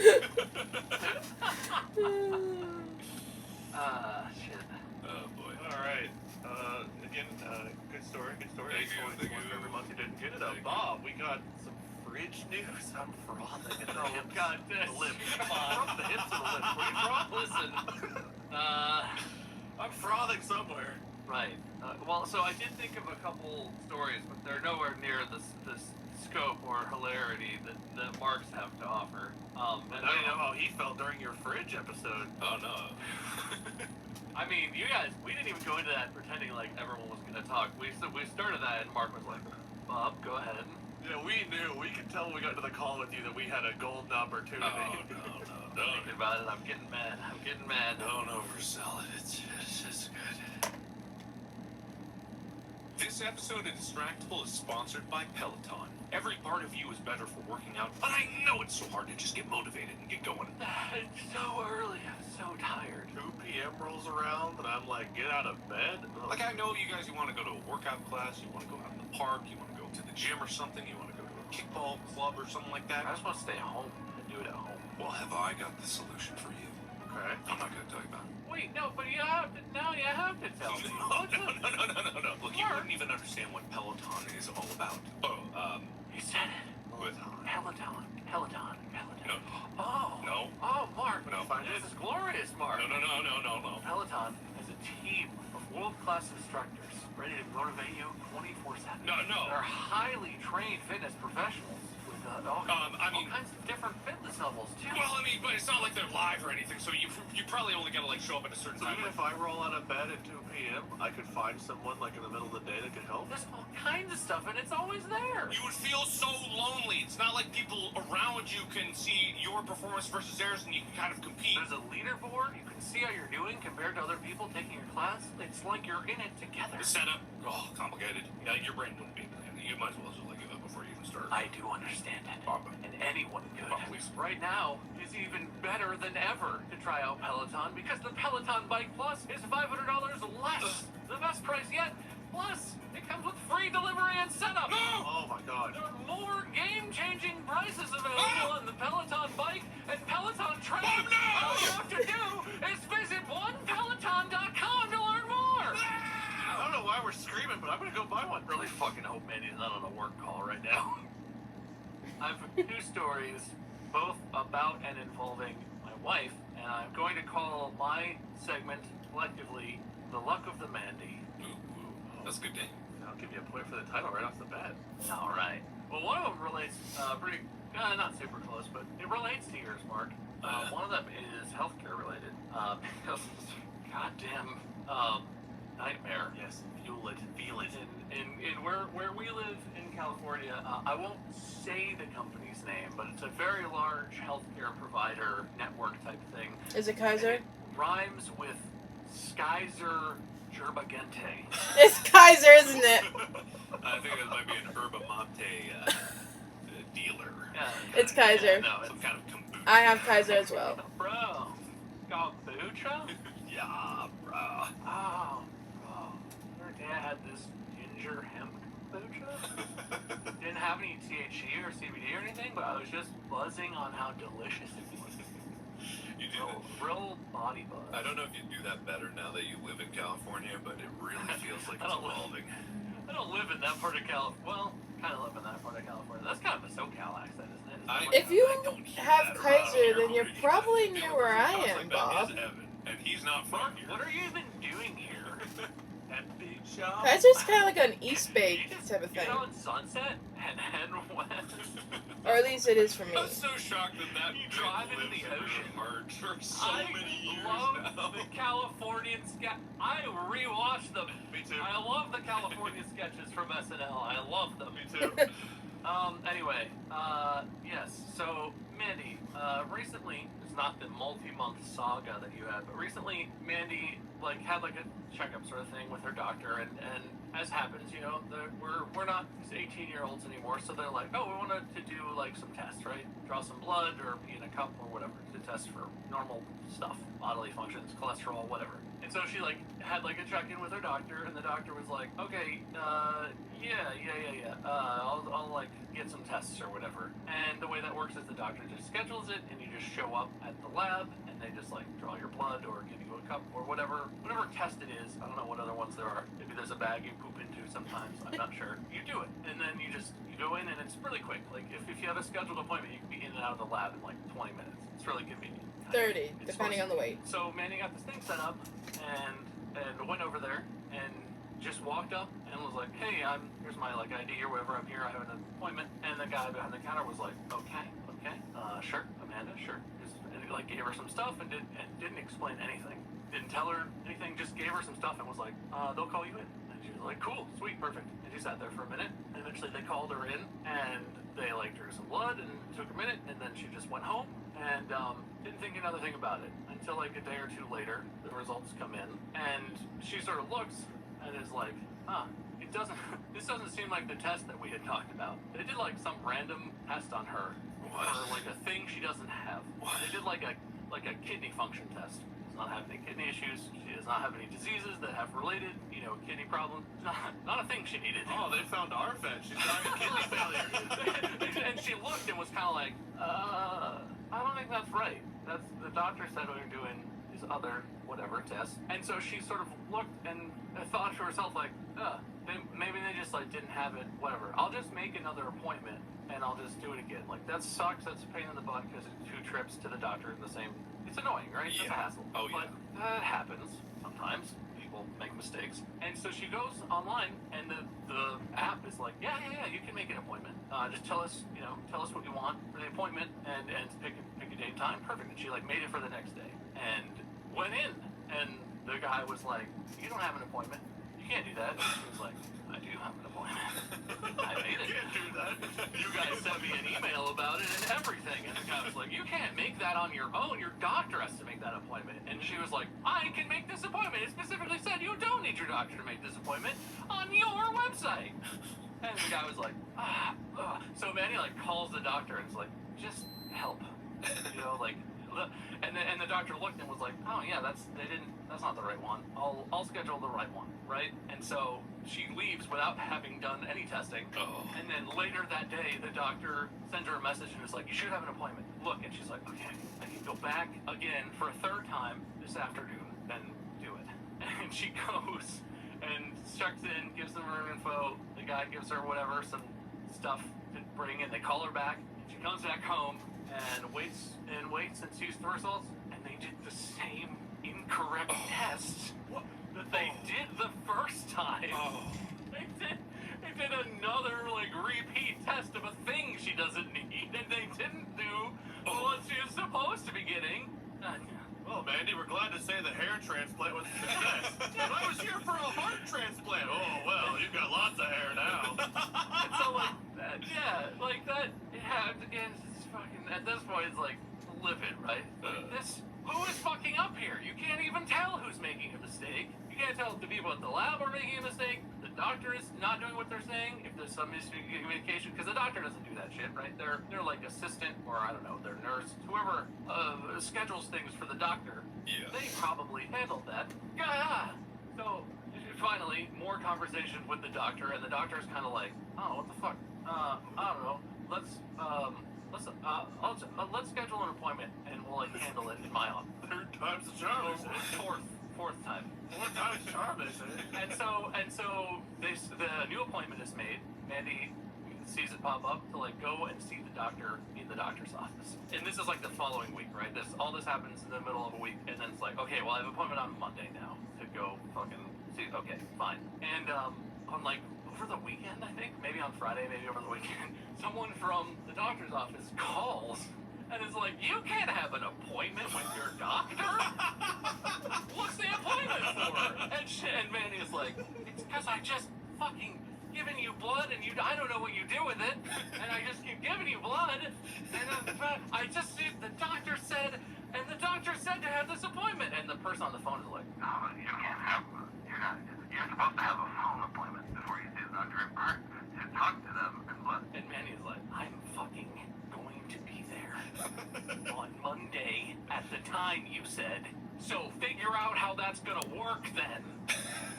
Shit. Oh, boy. All right. Again, good story. Thank you, One thank for you. every month you didn't get it. Thank you. Bob, we got some fridge news. I'm frothing at the Oh, hips. God, The lip. From the hips to the lips. Where you from? Listen. I'm frothing somewhere. Right. Well, so I did think of a couple stories, but they're nowhere near the scope or hilarity that Marks have to offer. And I know how he felt during your fridge episode. Oh, no. I mean, you guys, we didn't even go into that pretending like everyone was going to talk. We started that, and Mark was like, Bob, go ahead. Yeah, we knew. We could tell when we got to the call with you that we had a golden opportunity. Oh, no. Thinking about it, I'm getting mad. Don't oversell it. It's good. This episode of Distractible is sponsored by Peloton. Every part of you is better for working out, but I know it's so hard to just get motivated and get going. It's so early. I'm so tired. 2 p.m. rolls around, and I'm like, get out of bed? Like, I know you guys, you want to go to a workout class, you want to go out in the park, you want to go to the gym or something, you want to go to a kickball club or something like that. I just want to stay home and do it at home. Well, have I got the solution for you? Okay. I'm not going to tell you about it. Wait, no, but you have to tell me. No. Look, you wouldn't even understand what Peloton is all about. Oh, You said it. what? Peloton. No. Oh. No. Oh, Mark. No. This is glorious, Mark. No. Peloton is a team of world-class instructors ready to motivate you 24/7. No. They're highly trained fitness professionals with all I mean, kinds of different fitness levels too. well, I mean, but it's not like they're live or anything, so you probably only gotta like show up at a certain So time. even if I roll out of bed at 2 p.m., I could find someone like in the middle of the day that could help. There's all kinds of stuff, and it's always there. You would feel so lonely. It's not like people around you can see your performance versus theirs, and you can kind of compete. There's a leaderboard. You can see how you're doing compared to other people taking your class. It's like you're in it together. The setup, complicated. Yeah, your brain wouldn't be. You might as well just like give up before you even start. I do understand it. And anyone could. Please. Right now is even better than ever to try out Peloton because the Peloton Bike Plus is $500 less. The best price yet. Plus, it comes with free delivery and setup. Oh my god. There are more game-changing prices available on the Peloton Bike and Peloton Train. All you have to do is visit onepeloton.com to learn more. I don't know why we're screaming, but I'm gonna go buy one. Really fucking hope Mandy's not on a work call right now. I have 2 stories, both about and involving my wife, and I'm going to call my segment collectively "The Luck of the Mandy." That's a good name. I'll give you a point for the title right off the bat. All right. Well, one of them relates pretty, not super close, but it relates to yours, Mark. One of them is healthcare related. Because goddamn nightmare. Yes, fuel it, feel it. In where we live in California, I won't say the company's name, but it's a very large healthcare provider network type thing. Is it Kaiser? It rhymes with Skyzer Gerbagente. It's Kaiser, isn't it? I think that might be an Herba Mate dealer. Yeah, It's Kaiser. no, Some kind of kombucha. I have Kaiser as well. Bro, kombucha? Yeah, bro. Oh, bro. Your dad had this ginger hemp kombucha? Didn't have any THC or CBD or anything, but I was just buzzing on how delicious it was. You do that. Real body buzz. I don't know if you do that better now that you live in California, but it really feels like I it's don't live- evolving. I don't live in that part of California. Well, kind of live in that part of California. That's kind of a SoCal accent, isn't it? If you don't hear have that Kaiser, around then here. you're probably near where I Sounds am, like that Bob. is Evan, and he's not from Mark, here. what are you even doing here? That big shop. Kaiser's kind of like an East Bay You just type of thing. get on Sunset and head west. Or at least it is for me. I'm so shocked that You bit drive into lives the in your ocean. heart for so I many years love now. the Californian sketch. I rewatch them. Me too. I love the California sketches from SNL. I love them. Me too. Anyway, yes. So, Mandy, recently, it's not the multi-month saga that you had, but recently, Mandy, had a checkup sort of thing with her doctor, and as happens, we're not 18-year-olds anymore, so they're like, oh, we wanted to do, some tests, right? Draw some blood or pee in a cup or whatever to test for normal stuff, bodily functions, cholesterol, whatever. And so she, had, a check-in with her doctor, and the doctor was like, okay, I'll get some tests or whatever. And the way that works is the doctor just schedules it, and you just show up at the lab, and they just, draw your blood or give you a cup or whatever test it is. I don't know what other ones there are. Maybe there's a bag you poop into sometimes. I'm not sure. You do it, and then you go in, and it's really quick. If you have a scheduled appointment, you can be in and out of the lab in 20 minutes. It's really convenient. 30, It's depending on the weight. So Manny got this thing set up, and went over there, and just walked up and was like, hey, here's my ID or whatever, I'm here, I have an appointment. And the guy behind the counter was like, okay, sure, Amanda, sure. And he gave her some stuff and didn't explain anything. Didn't tell her anything, just gave her some stuff and was like, they'll call you in. And she was like, cool, sweet, perfect. And she sat there for a minute, and eventually they called her in, and they drew some blood, and it took a minute, and then she just went home, and didn't think another thing about it until a day or two later, the results come in, and she sort of looks and is like, this doesn't seem like the test that we had talked about. They did some random test on her What? for a thing she doesn't have. What? They did a kidney function test. She does not have any kidney issues. She does not have any diseases that have related, kidney problems. Not a thing she needed. Oh, they found our vet. She's dying of kidney failure. And she looked and was kind of like, I don't think that's right. That's the doctor said we were doing these other whatever tests. And so she sort of looked and thought to herself maybe they just didn't have it. Whatever. I'll just make another appointment and I'll just do it again. That sucks. That's a pain in the butt because it's 2 trips to the doctor in the same. It's annoying, right? It's a Yeah. hassle. Oh, yeah. But that happens sometimes. People people make mistakes. And so she goes online, and the app is like, yeah, you can make an appointment. Just tell us what you want for the appointment, and pick a day and time. Perfect. And she like made it for the next day, and went in, and the guy was like, you don't have an appointment. You can't do that. And she was like, I do have an appointment. I made it. You can't do that. You guys sent me an email about it and everything. And the guy was like, you can't make that on your own. Your doctor has to make that appointment. And she was like, I can make this appointment. It specifically said you don't need your doctor to make this appointment on your website. And the guy was like, So Manny like calls the doctor and is like, just help. You know, like, and the doctor looked and was like, oh yeah, that's not the right one. I'll schedule the right one, right? And so she leaves without having done any testing. Oh. And then later that day, the doctor sends her a message and is like, you should have an appointment. Look, and she's like, okay, I can go back again for a third time this afternoon and do it. And she goes and checks in, gives them her info. The guy gives her whatever, some stuff to bring, and they call her back. She comes back home and waits and sees the results, and they did the same incorrect test that they did the first time. They did another like repeat test of a thing she doesn't need, and they didn't do what she was supposed to be getting. Well, Mandy, we're glad to say the hair transplant was a success. I was here for a heart transplant. Oh, well, you've got lots of hair now. And so, like, again, it's fucking, at this point, it's like, livid, right? Who is fucking up here? You can't even tell who's making a mistake. You can't tell if the people at the lab are making a mistake, the doctor is not doing what they're saying, if there's some miscommunication, because the doctor doesn't do that shit, right? They're like assistant, or I don't know, their nurse, whoever schedules things for the doctor. Yeah. They probably handled that. Yeah. So finally, more conversation with the doctor, and the doctor's kind of like, oh, what the fuck? I don't know. Let's schedule an appointment, and we'll like handle it in my office. Third time's the charm, they say. Fourth time. Fourth time's the charm, they say. And so the new appointment is made. Mandy sees it pop up to like go and see the doctor in the doctor's office. And this is like the following week, right? All this happens in the middle of a week, and then it's like, okay, well I have an appointment on Monday now to go fucking see. Okay, fine. And on like over the weekend, I think, maybe on Friday, maybe over the weekend, someone from the doctor's office calls and is like, you can't have an appointment with your doctor? What's the appointment for? And Manny is like, it's because I just fucking given you blood, and I don't know what you do with it, and I just keep giving you blood, and I just, the doctor said to have this appointment, and the person on the phone is like, No, you can't have one. You're supposed to have a phone appointment before you see the doctor in person to talk to them and what. and Manny is like, I'm fucking going to be there on Monday at the time you said, so figure out how that's gonna work then.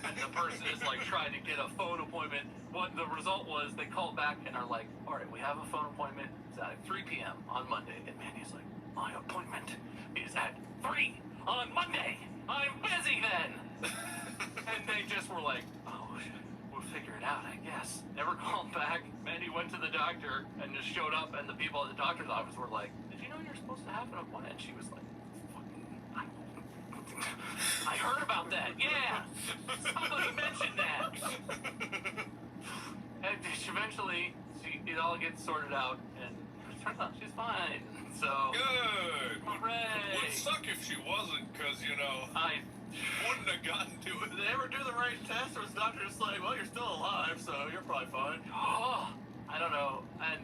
And the person is like trying to get a phone appointment. What the result was, they called back and are like, all right, we have a phone appointment. It's at 3 p.m. on Monday. And Mandy's like, my appointment is at 3 on Monday. I'm busy then. And they just were like, oh, we'll figure it out, I guess. Never called back. Mandy went to the doctor and just showed up, and the people at the doctor's office were like, did you know you're supposed to have an appointment? And she was like, I heard about that, yeah! Somebody mentioned that! And eventually, it all gets sorted out, and it turns out she's fine, so... Good! Hooray! Would suck if she wasn't, because, I wouldn't have gotten to it. Did they ever do the right test, or was the doctor just like, well, you're still alive, so you're probably fine? Oh, I don't know, and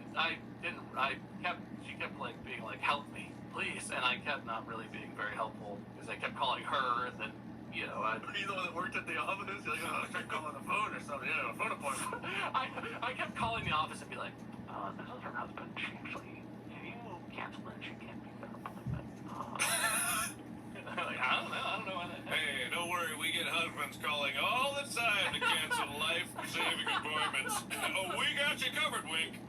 she kept like being like, help me, please, and I kept not really being very helpful, because I kept calling her, and then, Are you the one that worked at the office? You're like, oh, I tried calling the phone or something, a phone appointment. I kept calling the office and be like, this is her husband, she actually, can you cancel it, she can't make that appointment, like, I don't know why that happened. Hey, don't worry, we get husbands calling all the time to cancel life-saving appointments. Oh, we got you covered, Wink.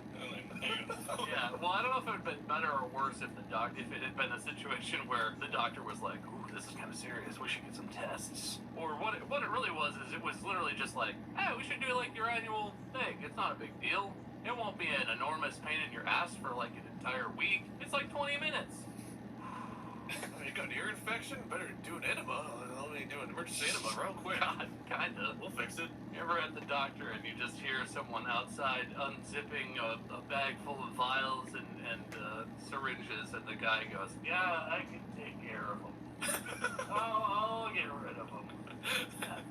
Yeah, well, I don't know if it would have been better or worse if if it had been a situation where the doctor was like, ooh, this is kind of serious, we should get some tests. Or what it really was is it was literally just like, hey, we should do like your annual thing. It's not a big deal. It won't be an enormous pain in your ass for like an entire week. It's like 20 minutes. You got an ear infection? Better do an enema. Let me do an emergency enema real quick. God, kinda. We'll fix it. You ever at the doctor and you just hear someone outside unzipping a bag full of vials and syringes, and the guy goes, "Yeah, I can take care of them. I'll get rid of them." That's time.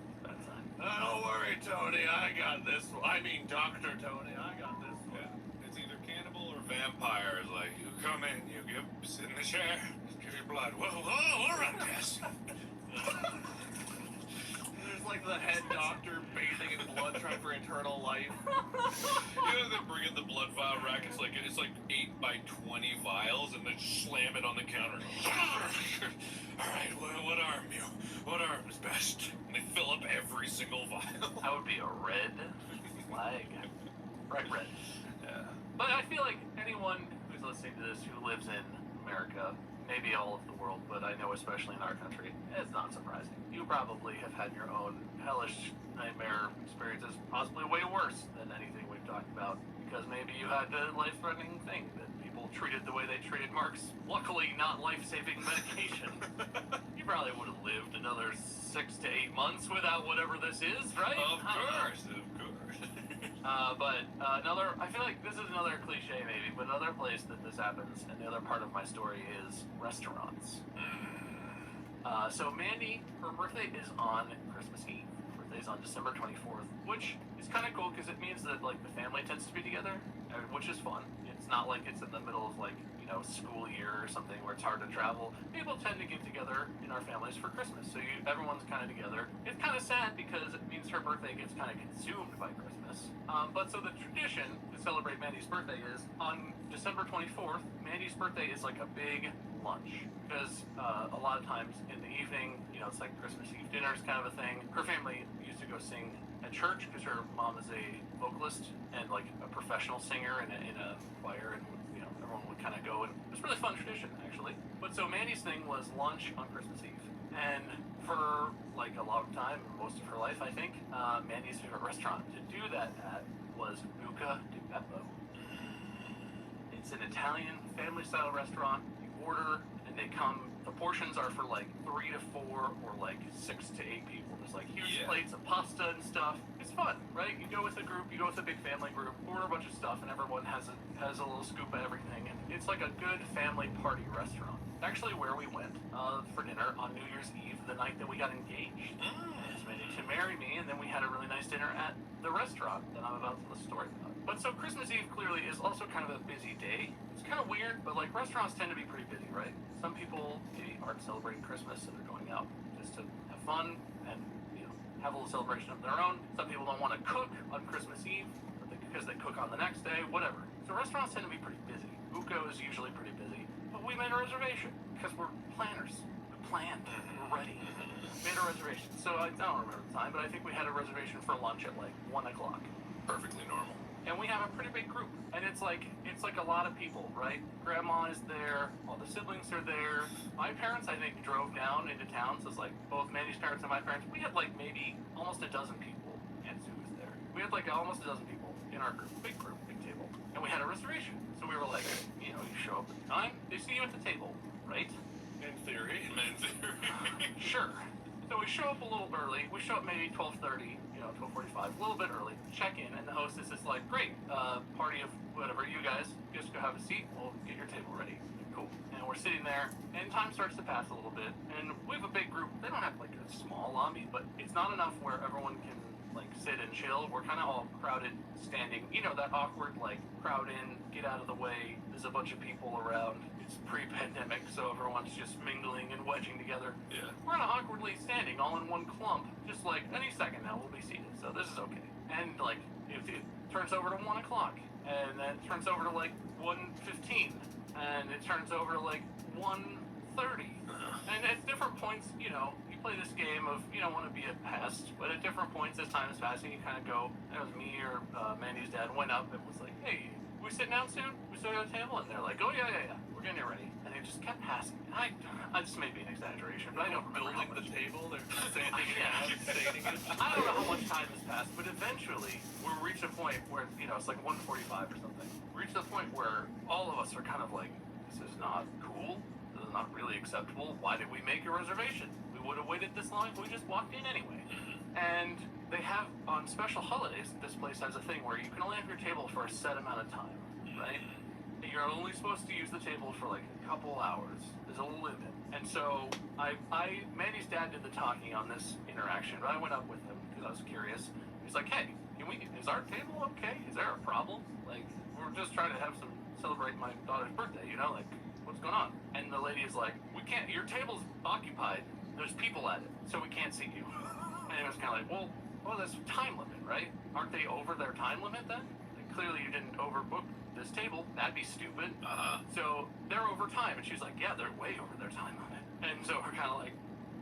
Don't worry, Tony. I got this. I mean, Dr. Tony. I got this one. Yeah. It's either cannibal or vampire. Like, you come in, you sit in the chair, give your blood. Whoa, all right, yes. There's like the head doctor bathing in blood, trying for eternal life. They bring in the blood vial rack. It's like 8 by 20 vials, and they just slam it on the counter. All right, what arm is best? And they fill up every single vial. That would be a red flag. Bright red. Yeah. But I feel like anyone who's listening to this who lives in America, maybe all of the world, but I know especially in our country, it's not surprising. You probably have had your own hellish nightmare experiences, possibly way worse than anything we've talked about, because maybe you had a life-threatening thing that people treated the way they treated Mark's, luckily not life-saving medication. You probably would have lived another 6 to 8 months without whatever this is, right? Of course. I feel like this is another cliche maybe, but another place that this happens, and the other part of my story is restaurants. So Mandy, her birthday is on Christmas Eve. Her birthday's on December 24th, which is kind of cool because it means that like the family tends to be together, which is fun. It's not like it's in the middle of like, school year or something where it's hard to travel. People tend to get together in our families for Christmas, so everyone's kind of together. It's kind of sad because it means her birthday gets kind of consumed by Christmas. But so the tradition to celebrate Mandy's birthday is on December 24th, Mandy's birthday is like a big lunch because a lot of times in the evening, it's like Christmas Eve dinner is kind of a thing. Her family used to go sing at church because her mom is a vocalist and like a professional singer in a choir, and everyone would kind of go, and it was a really fun tradition actually. But so Mandy's thing was lunch on Christmas Eve, and for like a long time, most of her life I think, Mandy's favorite restaurant to do that at was Buca di Beppo. It's an Italian family style restaurant. You order and they come, the portions are for like 3 to 4 or like 6 to 8 people. There's like huge plates of pasta and stuff. It's fun, right? You go with a group, you go with a big family group, order a bunch of stuff, and everyone has a little scoop of everything. And it's like a good family party restaurant. Actually, where we went for dinner on New Year's Eve, the night that we got engaged. To marry me, and then we had a really nice dinner at the restaurant that I'm about to tell the story about. But so Christmas Eve clearly is also kind of a busy day. It's kind of weird, but like restaurants tend to be pretty busy, right? Some people maybe aren't celebrating Christmas and they're going out just to have fun and have a little celebration of their own. Some people don't want to cook on Christmas Eve because they cook on the next day, whatever. So restaurants tend to be pretty busy. Buco is usually pretty busy, but we made a reservation because we're planners. We planned. We're ready. Made a reservation. So I don't remember the time, but I think we had a reservation for lunch at like 1 o'clock. Perfectly normal. And we have a pretty big group, and it's like a lot of people, right? Grandma is there, all the siblings are there. My parents, I think, drove down into town, so it's like both Mandy's parents and my parents. We had like maybe almost a dozen people. Aunt Sue was there. We had like almost a dozen people in our group, big table, and we had a reservation. So we were like, you show up at the time, they see you at the table, right? In theory. Sure. So we show up a little early. We show up maybe 12:30, 12:45, a little bit early. Check in, and the hostess is like, "Great, party of whatever. You guys just go have a seat. We'll get your table ready." Cool. And we're sitting there, and time starts to pass a little bit. And we have a big group. They don't have like a small lobby, but it's not enough where everyone can like sit and chill. We're kind of all crowded, standing. That awkward like crowd in, get out of the way. There's a bunch of people around. It's pre-pandemic, so everyone's just mingling and wedging together. Yeah. We're not awkwardly standing all in one clump, just like any second now we'll be seated, so this is okay. And like, if it turns over to 1 o'clock, and then it turns over to like 1:15, and it turns over to like 1:30. And at different points, you play this game of you don't want to be a pest, but at different points as time is passing, you kind of go, it was me or Mandy's dad went up and was like, "Hey, we sitting down soon? We still got a table?" And they're like, "Oh yeah, we're getting it ready." And it just kept passing. I just may be an exaggeration, but I don't remember Building the table, they're standing it out, stating it. I don't know how much time has passed, but eventually we reach a point where it's like 1:45 or something. We reach the point where all of us are kind of like, this is not cool. This is not really acceptable. Why did we make a reservation? We would have waited this long if we just walked in anyway. And they have, on special holidays, this place has a thing where you can only have your table for a set amount of time, right? You're only supposed to use the table for like a couple hours. There's a limit. And so Mandy's dad did the talking on this interaction, but I went up with him because I was curious. He's like, hey, is our table okay? Is there a problem? Like, we're just trying to celebrate my daughter's birthday, you know, like, what's going on? And the lady is like, your table's occupied. There's people at it, so we can't see you. And it was kind of like, well, there's time limit, right? Aren't they over their time limit then? Like, clearly you didn't overbook this table. That'd be stupid. So they're over time. And she's like, yeah, they're way over their time limit. And so we're kind of like,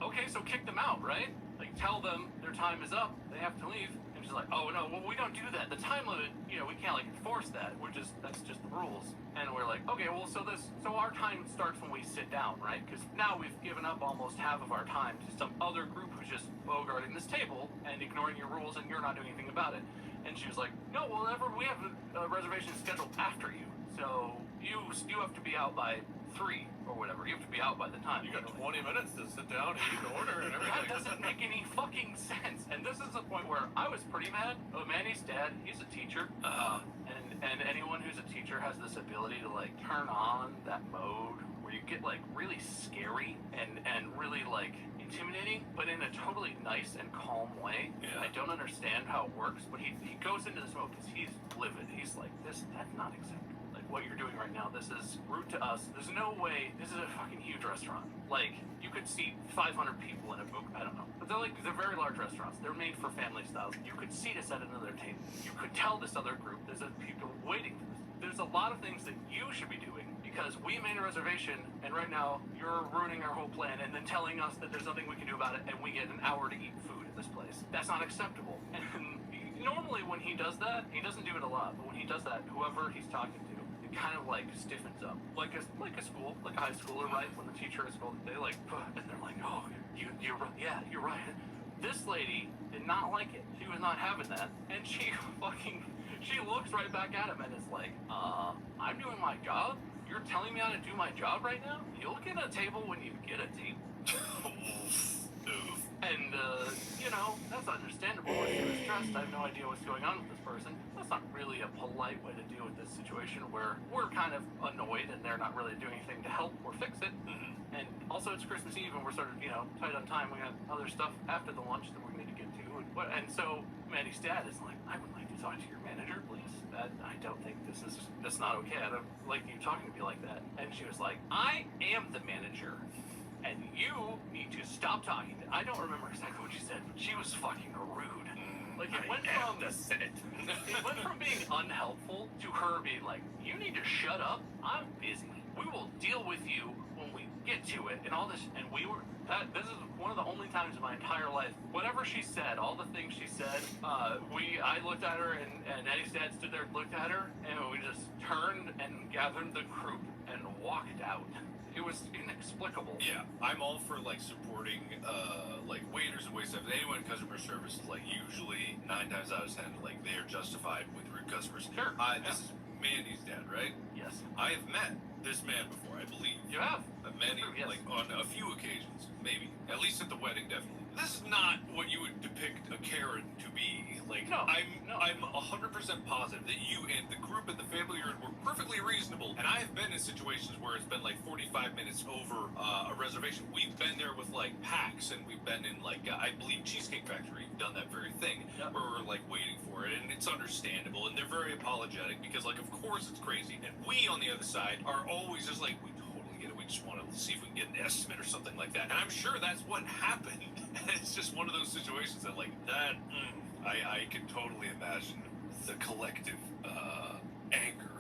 okay, so kick them out, right? Like, tell them their time is up. They have to leave. And she's like, oh, no, well, we don't do that. The time limit, you know, we can't, like, enforce that. That's just the rules. And we're like, okay, well, so our time starts when we sit down, right? Because now we've given up almost half of our time to some other group who's just bogarting this table and ignoring your rules, and you're not doing anything about it. And she was like, no, well, we have a reservation scheduled after you. So you have to be out by 3 or whatever. You have to be out by the time. You got 20 minutes to sit down and eat and order and everything. That doesn't make any fucking sense. And this is the point where I was pretty mad. Manny's dad, he's a teacher. And anyone who's a teacher has this ability to, like, turn on that mode where you get, like, really scary and really, like, intimidating, but in a totally nice and calm way. Yeah. I don't understand how it works, but he goes into this mode because he's livid. He's like, that's not acceptable. Like, what you're doing right now, this is rude to us. There's no way. This is a fucking huge restaurant. Like, you could seat 500 people in a book. I don't know. But they're very large restaurants. They're made for family style. You could seat us at another table. You could tell this other group there's people waiting for this. There's a lot of things that you should be doing because we made a reservation, and right now you're ruining our whole plan and then telling us that there's nothing we can do about it, and we get an hour to eat food at this place. That's not acceptable. And normally when he does that, he doesn't do it a lot, but when he does that, whoever he's talking to, it kind of like stiffens up, like a school, like a high schooler, right? When the teacher is called, they like, and they're like, oh, you're right, yeah, you're right. This lady did not like it. She was not having that, and she looks right back at him and is like, I'm doing my job. You're telling me how to do my job right now? You'll get a table when you get a table. And, you know, that's understandable. If she was stressed, I have no idea what's going on with this person. That's not really a polite way to deal with this situation where we're kind of annoyed and they're not really doing anything to help or fix it. And also it's Christmas Eve and we're sort of, you know, tight on time. We got other stuff after the lunch that we need to get to. And so Mandy's dad is like, I would like to talk to your manager, please. I don't think that's not okay. I don't like you talking to me like that. And she was like, I am the manager. And you need to stop talking. I don't remember exactly what she said, but she was fucking rude. Like, it went from being unhelpful to her being like, you need to shut up. I'm busy. We will deal with you when we get to it. And all this, and this is one of the only times in my entire life, whatever she said, all the things she said, I looked at her and Eddie's dad stood there and looked at her, and we just turned and gathered the group and walked out. It was inexplicable. Yeah, I'm all for like supporting like waiters and waitstaff. Anyone in customer service is like usually 9 times out of 10 like they are justified with rude customers. Sure. This is Mandy's dad, right? Yes. I have met this man before, I believe. You have? I've met him Yes. like on a few occasions, maybe. At least at the wedding, definitely. This is not what you would depict a Karen to be. Like, No, I'm 100% positive that you and the group and the family were perfectly reasonable. And I have been in situations where it's been like 45 minutes over a reservation. We've been there with like packs, and we've been in like I believe Cheesecake Factory. We've done that very thing where we're like waiting for it, and it's understandable. And they're very apologetic because like of course it's crazy. And we on the other side are always just like we totally get it. We just want to see if we can get an estimate or something like that. And I'm sure that's what happened. It's just one of those situations that like that. I can totally imagine the collective anger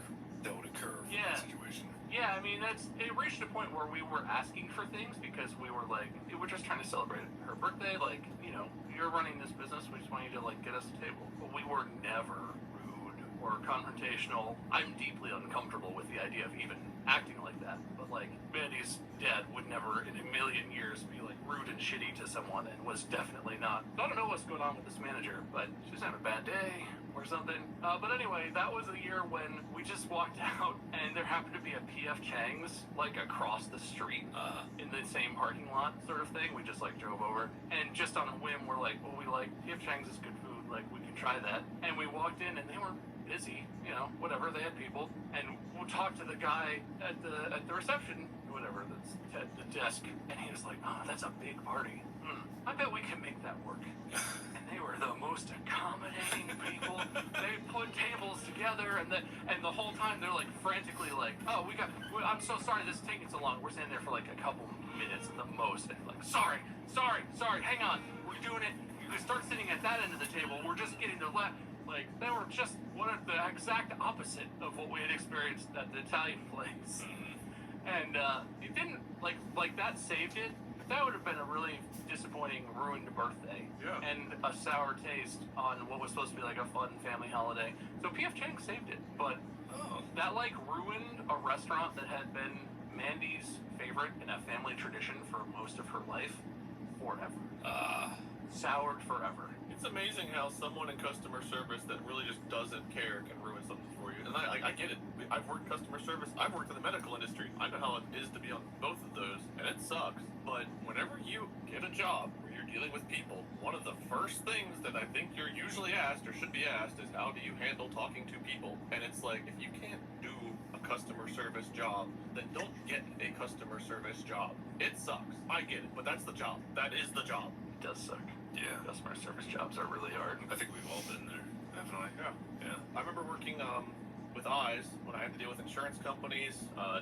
that would occur from that situation. Yeah, I mean, it reached a point where we were asking for things because we were like, we're just trying to celebrate her birthday. Like, you know, you're running this business. We just want you to like get us a table. But we were never rude or confrontational. I'm deeply uncomfortable with the idea of even acting like that. But like, Mandy's dad would never in a million years be like rude and shitty to someone, and was definitely not. So I don't know what's going on with this manager, but she's having a bad day. We're or something. But anyway, that was a year when we just walked out and there happened to be a P.F. Chang's like across the street in the same parking lot sort of thing. We just like drove over and just on a whim we're like, well, we like P.F. Chang's is good food, like we can try that. And we walked in and they were busy, you know, whatever, they had people. And we'll talk to the guy at the reception, whatever, that's at the desk, and he was like, oh, that's a big party. I bet we can make that work. And they were the most accommodating people. They put tables together, and the whole time they're like frantically like, oh, I'm so sorry this is taking so long. We're standing there for like a couple minutes at the most, and like, sorry, hang on, we're doing it. You can start sitting at that end of the table. We're just getting to left. Like, they were just one of the exact opposite of what we had experienced at the Italian place. And it didn't, like that saved it. That would have been a really disappointing, ruined birthday. Yeah. And a sour taste on what was supposed to be like a fun family holiday. So P.F. Chang saved it. But that like ruined a restaurant that had been Mandy's favorite and a family tradition for most of her life forever. Soured forever. It's amazing how someone in customer service that really just doesn't care can ruin something for you. And I get it. I've worked customer service. I've worked in the medical industry. I know how it is to be on both of those, and it sucks. But whenever you get a job where you're dealing with people, one of the first things that I think you're usually asked or should be asked is how do you handle talking to people? And it's like, if you can't do a customer service job, then don't get a customer service job. It sucks. I get it, but that's the job. That is the job. It does suck. Yeah. Customer service jobs are really hard. I think we've all been there. Definitely. Yeah. I remember working with eyes when I had to deal with insurance companies,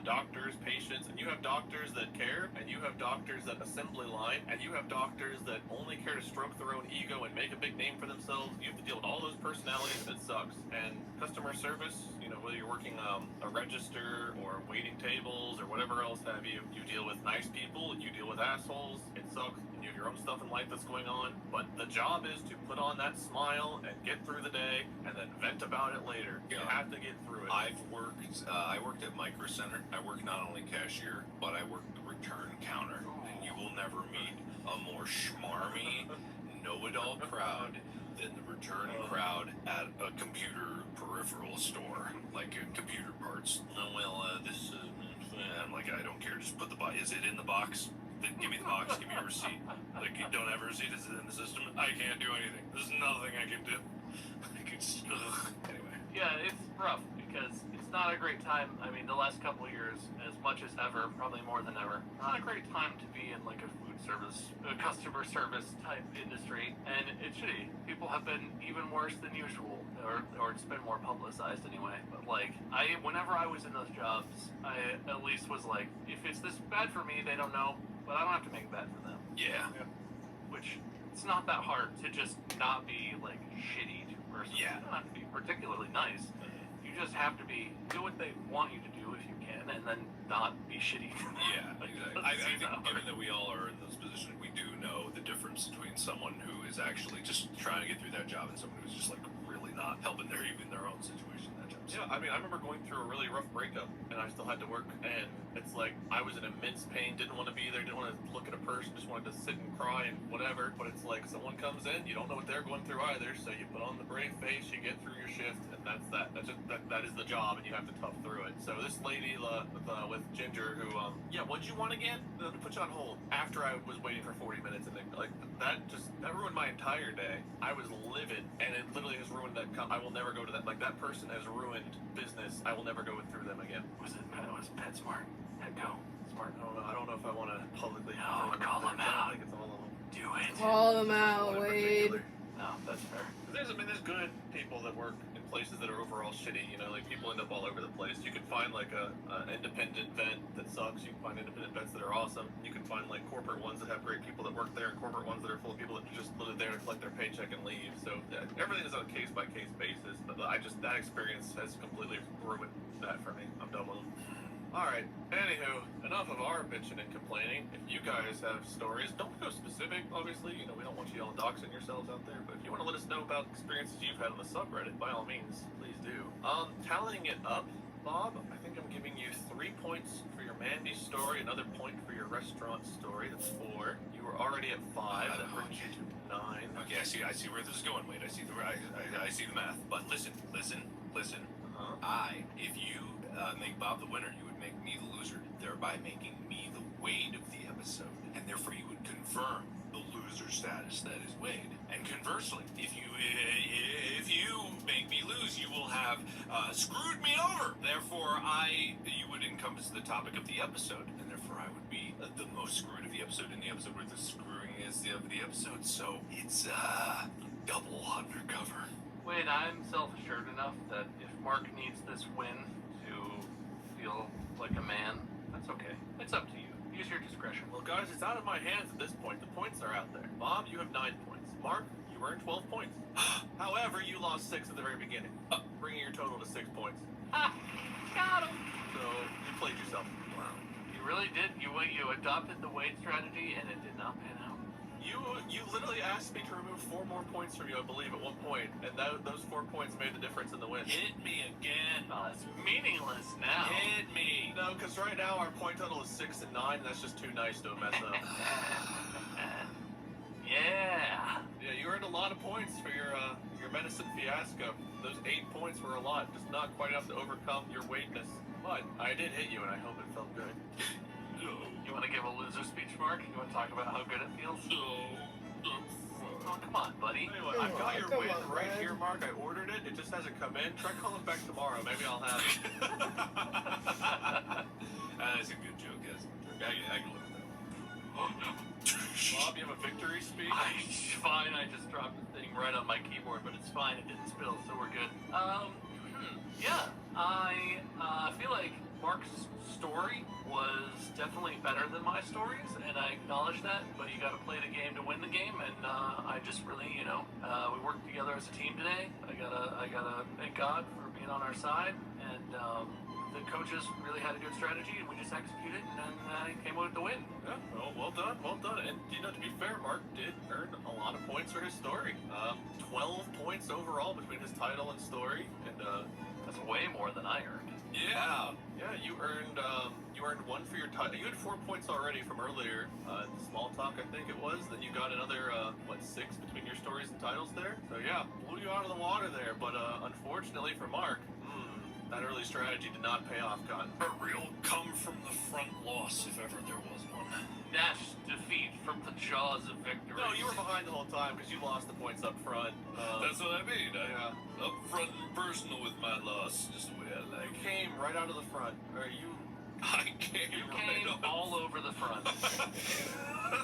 doctors, patients, and you have doctors that care, and you have doctors that assembly line, and you have doctors that only care to stroke their own ego and make a big name for themselves. You have to deal with all those personalities, and it sucks. And customer service, you know, whether you're working a register or waiting tables or whatever else have you, you deal with nice people, you deal with assholes. It sucks. You have your own stuff in life that's going on, but the job is to put on that smile and get through the day and then vent about it later. You have to get through it. I worked at Micro Center. I worked not only cashier, but I worked the return counter. And you will never meet a more schmarmy, know-it-all crowd than the return crowd at a computer peripheral store, like computer parts. I'm like, I don't care. Just put the box. Is it in the box? Then give me the box. Give me a receipt. Like, you don't have a receipt. Is it in the system? I can't do anything. There's nothing I can do. Anyway. Yeah, it's rough because it's not a great time. I mean, the last couple of years, as much as ever, probably more than ever, not a great time to be in like a food service, a customer service type industry, and it's shitty. People have been even worse than usual, or it's been more publicized anyway. But like, whenever I was in those jobs, I at least was like, if it's this bad for me, they don't know, but I don't have to make it bad for them. Yeah. Which, it's not that hard to just not be like shitty to a person. Yeah. You don't have to be particularly nice. You just have to do what they want you to do if you can, and then not be shitty. Yeah, exactly. I think given that we all are in this position, we do know the difference between someone who is actually just trying to get through that job and someone who's just like really not helping even their own situation in that job. Yeah, I mean, I remember going through a really rough breakup, and I still had to work, and it's like, I was in immense pain, didn't want to be there, didn't want to look at a person, just wanted to sit and cry and whatever, but it's like, someone comes in, you don't know what they're going through either, so you put on the brave face, you get through your shift, and that's that. That is the job, and you have to tough through it. So this lady with Ginger, who, what'd you want again? To put you on hold. After I was waiting for 40 minutes, and that ruined my entire day. I was livid, and it literally has ruined that. I will never go to that. Like, that person has ruined business. I will never go through them again. Was PetSmart? Petco? Smart? I don't know if I want to publicly. No, call them out. I think it's all of them. Do it. Call them out, Wade. No, that's fair. There's good people that work in places that are overall shitty. You know, like, people end up all over the place. You can find like an independent vet that sucks. You can find independent vets that are awesome. You can find like corporate ones that have great people that work there, and corporate ones that are full of people that just live there to collect their paycheck and leave. So everything is on a case by case basis. But that experience has completely ruined that for me. I'm done with them. Alright, anywho, enough of our bitching and complaining. If you guys have stories, don't go specific, obviously. You know, we don't want you all doxing yourselves out there, but if you want to let us know about experiences you've had on the subreddit, by all means, please do. Tallying it up, Bob, I think I'm giving you 3 points for your Mandy story, another point for your restaurant story. That's 4. You were already at 5. That brings you to 9. Okay, I see where this is going, Wade. I see the math. But listen. If you make Bob the winner, you would make me the loser, thereby making me the Wade of the episode, and therefore you would confirm the loser status that is Wade. And conversely, if you make me lose, you will have screwed me over. Therefore, you would encompass the topic of the episode, and therefore I would be the most screwed of the episode in the episode where the screwing is of the episode. So it's double undercover. Wait, I'm self-assured enough that if Mark needs this win to feel like a man, that's okay. It's up to you. Use your discretion. Well, guys, it's out of my hands at this point. The points are out there. Bob, you have 9 points. Mark, you earned 12 points. However, you lost 6 at the very beginning, bringing your total to 6 points. Ha! Got him! So, you played yourself. Wow. You really did. You adopted the Wade strategy, and it did not pan out. You literally asked me to remove 4 more points from you, I believe, at one point, and those 4 points made the difference in the win. Hit me again. Oh, it's meaningless now. Hit me. No, because right now our point total is 6 and 9, and that's just too nice to mess up. Yeah. Yeah, you earned a lot of points for your medicine fiasco. Those 8 points were a lot, just not quite enough to overcome your weightness. But I did hit you, and I hope it felt good. You want to give a loser speech, Mark? You want to talk about how good it feels? Oh, come on, buddy. Anyway, I've got your win right here, Mark. I ordered it. It just hasn't come in. Try calling back tomorrow. Maybe I'll have it. That's a good joke, guys. I can live with that. Bob, you have a victory speech? Fine, I just dropped the thing right on my keyboard, but it's fine. It didn't spill, so we're good. Yeah, I feel like Mark's story was definitely better than my stories, and I acknowledge that, but you gotta play the game to win the game, and I just really, we worked together as a team today. I gotta thank God for being on our side, and the coaches really had a good strategy, and we just executed, and then came out with the win. Yeah, well done. And, to be fair, Mark did earn a lot of points for his story. 12 points overall between his title and story, and that's way more than I earned. Yeah, you earned 1 for your title. You had 4 points already from earlier, small talk, I think it was. Then you got another 6 between your stories and titles there. So yeah, blew you out of the water there. But unfortunately for Mark, that early strategy did not pay off, Cotton. A real come from the front loss, if ever there was one. Nash defeat from the jaws of victory. No, you were behind the whole time because you lost the points up front. That's what I mean. Yeah. Up front and personal with my loss, just the way I like. You came right out of the front. I came You right came up. all over the front.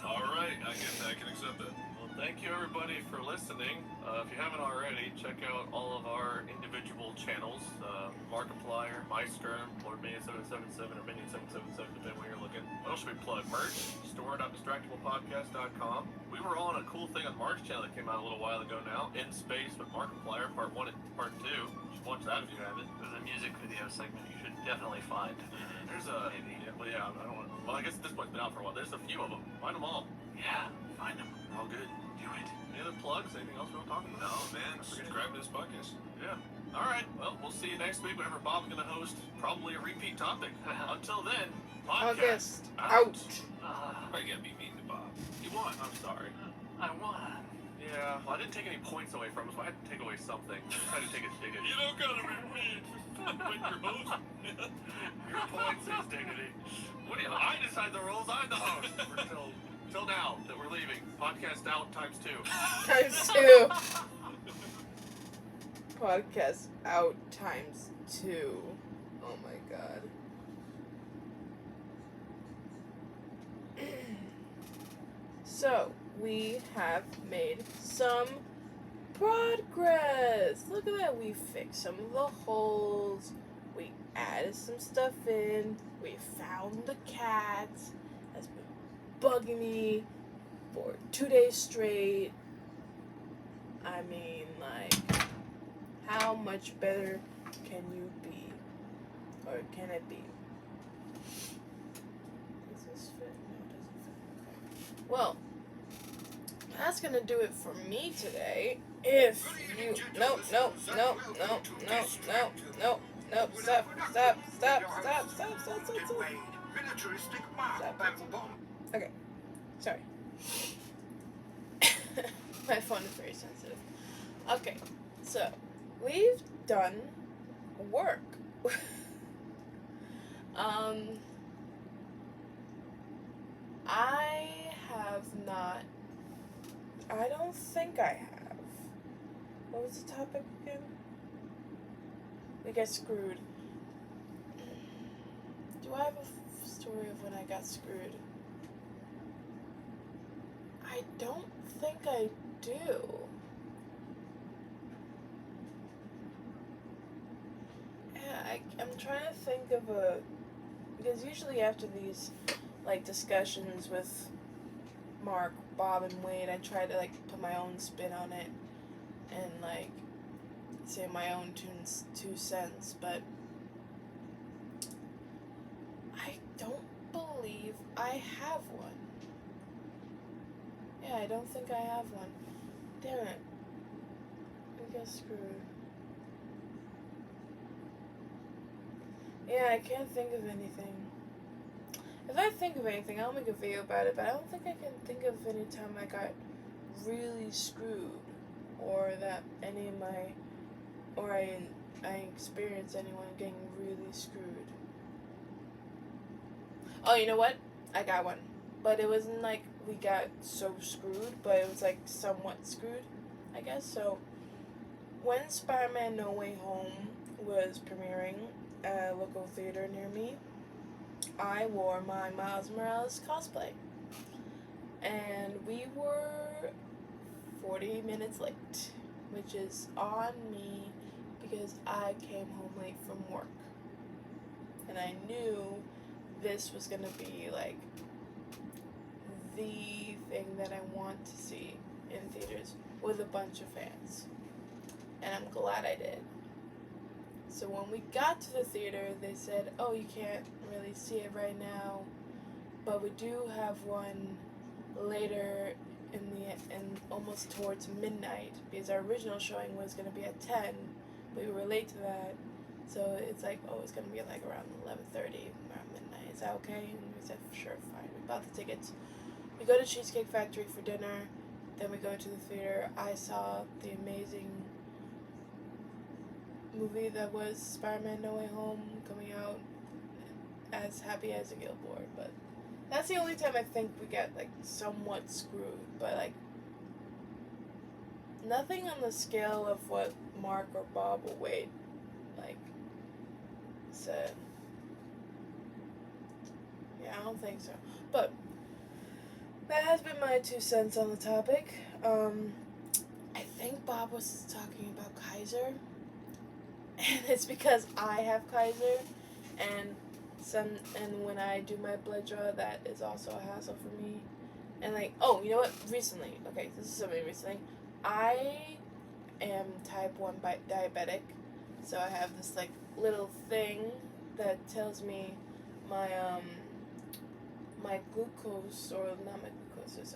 All right, I guess I can accept that. Well, thank you everybody for listening. If you haven't already, check out all of our individual channels. Markiplier, MySkirm, Lord Minion 777 or Minion 777, depending where you're looking. What else should we plug? Merch, store.distractablepodcast.com. We were all on a cool thing on Mark's channel that came out a little while ago now. In Space with Markiplier, part 1 and part 2. You should watch that if you haven't. There's a music video segment you should definitely find. There's a... I don't want to... Well, I guess this one's been out for a while. There's a few of them. Find them all. Yeah, find them. All good. Do it. Any other plugs? Anything else we want to talk about? No, man, subscribe to this podcast. Yeah. All right. Well, we'll see you next week whenever Bob's going to host probably a repeat topic. Until then, podcast out. Why you gotta be mean to Bob? You won. I'm sorry. I won. Yeah. Well, I didn't take any points away from him, so I had to take away something. I just had to take a dignity. You don't gotta be mean when you're hosting. Your points is dignity. What do you? I decide the rules. I'm the host. Till now that we're leaving. Podcast out times 2. Times 2. Podcast out times 2. Oh my god. So, we have made some progress. Look at that. We fixed some of the holes. We added some stuff in. We found the cat that's been bugging me for 2 days straight. I mean, like, how much better can you be? Or can it be? Does this fit? No, it doesn't fit. Well, that's gonna do it for me today. If you no, stop. Okay, sorry. My phone is very sensitive. Okay, so we've done work. I have not. I don't think I have. What was the topic again? We get screwed. Do I have a story of when I got screwed? I don't think I do. Yeah, I'm trying to think of a... Because usually after these, like, discussions with Mark, Bob, and Wade, I try to, like, put my own spin on it and, like, say my own 2 cents, but I don't believe I have one. Yeah, I don't think I have one. Damn it. We got screwed. Yeah, I can't think of anything. If I think of anything, I'll make a video about it, but I don't think I can think of any time I got really screwed, or that any of my, or I experienced anyone getting really screwed. Oh, you know what? I got one. But it wasn't like we got so screwed, but it was like somewhat screwed, I guess. So, when Spider-Man No Way Home was premiering at a local theater near me, I wore my Miles Morales cosplay. And we were 40 minutes late, which is on me because I came home late from work. And I knew this was going to be like the thing that I want to see in theaters with a bunch of fans. And I'm glad I did. So when we got to the theater, they said, oh, you can't really see it right now, but we do have one later in almost towards midnight, because our original showing was going to be at 10, but we were late to that. So it's like, oh, it's going to be like around 11:30, around midnight. Is that okay? And we said, sure, fine. We bought the tickets. We go to Cheesecake Factory for dinner. Then we go to the theater. I saw the amazing movie that was Spider-Man No Way Home coming out, as happy as a Gilboard. But that's the only time I think we got like somewhat screwed. But like nothing on the scale of what Mark or Bob or Wade like said. Yeah, I don't think so. But that has been my 2 cents on the topic. I think Bob was talking about Kaiser, and it's because I have Kaiser, and when I do my blood draw, that is also a hassle for me. And like, oh, you know what? Recently, okay, this is something recently. I am type 1 diabetic, so I have this like little thing that tells me my my glucose, or not my glucose, is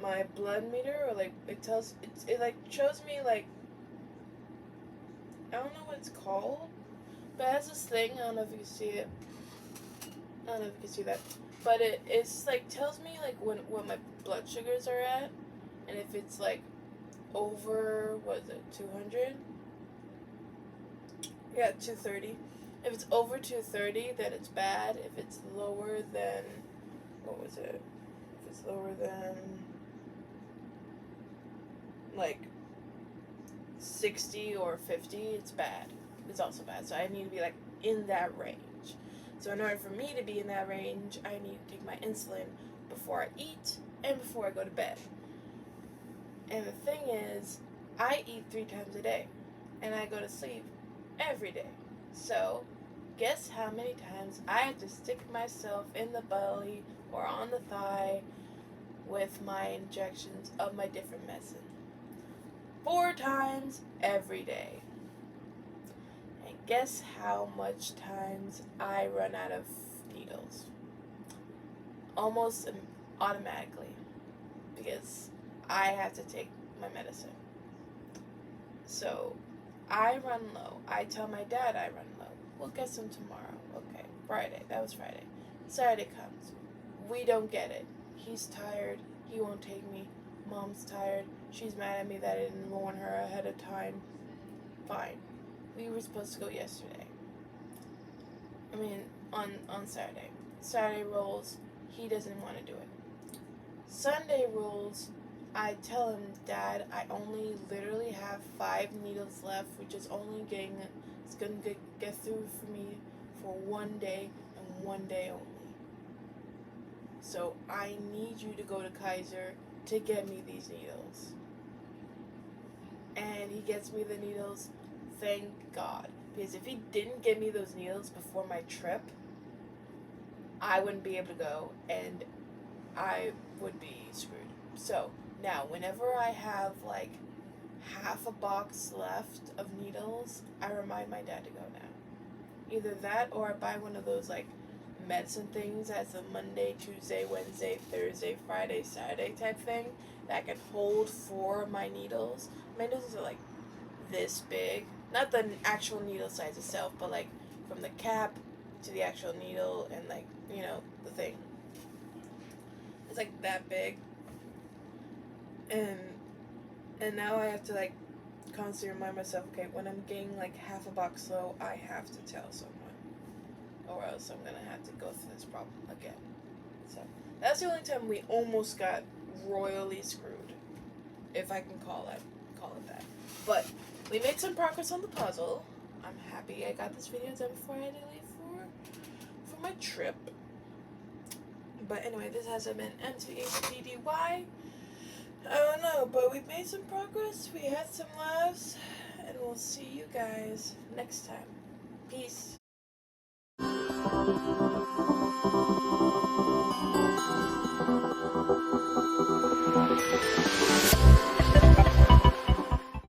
my blood meter, or like it like shows me like, I don't know what it's called, but it has this thing, I don't know if you can see it, I don't know if you can see that, but it's like tells me like what my blood sugars are at, and if it's like over, what is it, 200? Yeah, 230. If it's over 230, then it's bad. If it's lower than, what was it? If it's lower than like 60 or 50, it's bad. It's also bad. So I need to be like in that range. So in order for me to be in that range, I need to take my insulin before I eat and before I go to bed. And the thing is, I eat 3 times a day, and I go to sleep every day. So guess how many times I have to stick myself in the belly or on the thigh with my injections of my different medicine? 4 times every day. And guess how much times I run out of needles? Almost automatically, because I have to take my medicine. So I run low. I tell my dad I run low. We'll get some tomorrow. Okay, Friday. That was Friday. Saturday comes. We don't get it. He's tired. He won't take me. Mom's tired. She's mad at me that I didn't warn her ahead of time. Fine. We were supposed to go yesterday. I mean, on Saturday. Saturday rolls, he doesn't want to do it. Sunday rolls, I tell him, Dad, I only literally have 5 needles left, which is only it's gonna get through for me for one day and one day only. So I need you to go to Kaiser to get me these needles. And he gets me the needles, thank God. Because if he didn't get me those needles before my trip, I wouldn't be able to go and I would be screwed. So now, whenever I have like half a box left of needles, I remind my dad to go now. Either that or I buy one of those like medicine things that's a Monday, Tuesday, Wednesday, Thursday, Friday, Saturday type thing that can hold 4 of my needles. My needles are like this big. Not the actual needle size itself, but like from the cap to the actual needle and like, you know, the thing. It's like that big. And now I have to like constantly remind myself, okay, when I'm getting like half a box low, I have to tell someone. Or else I'm gonna have to go through this problem again. So that's the only time we almost got royally screwed. If I can call it that. But we made some progress on the puzzle. I'm happy I got this video done before I had to leave for my trip. But anyway, this hasn't been M.A.D.D.Y. I don't know, but we've made some progress. We had some laughs. And we'll see you guys next time. Peace.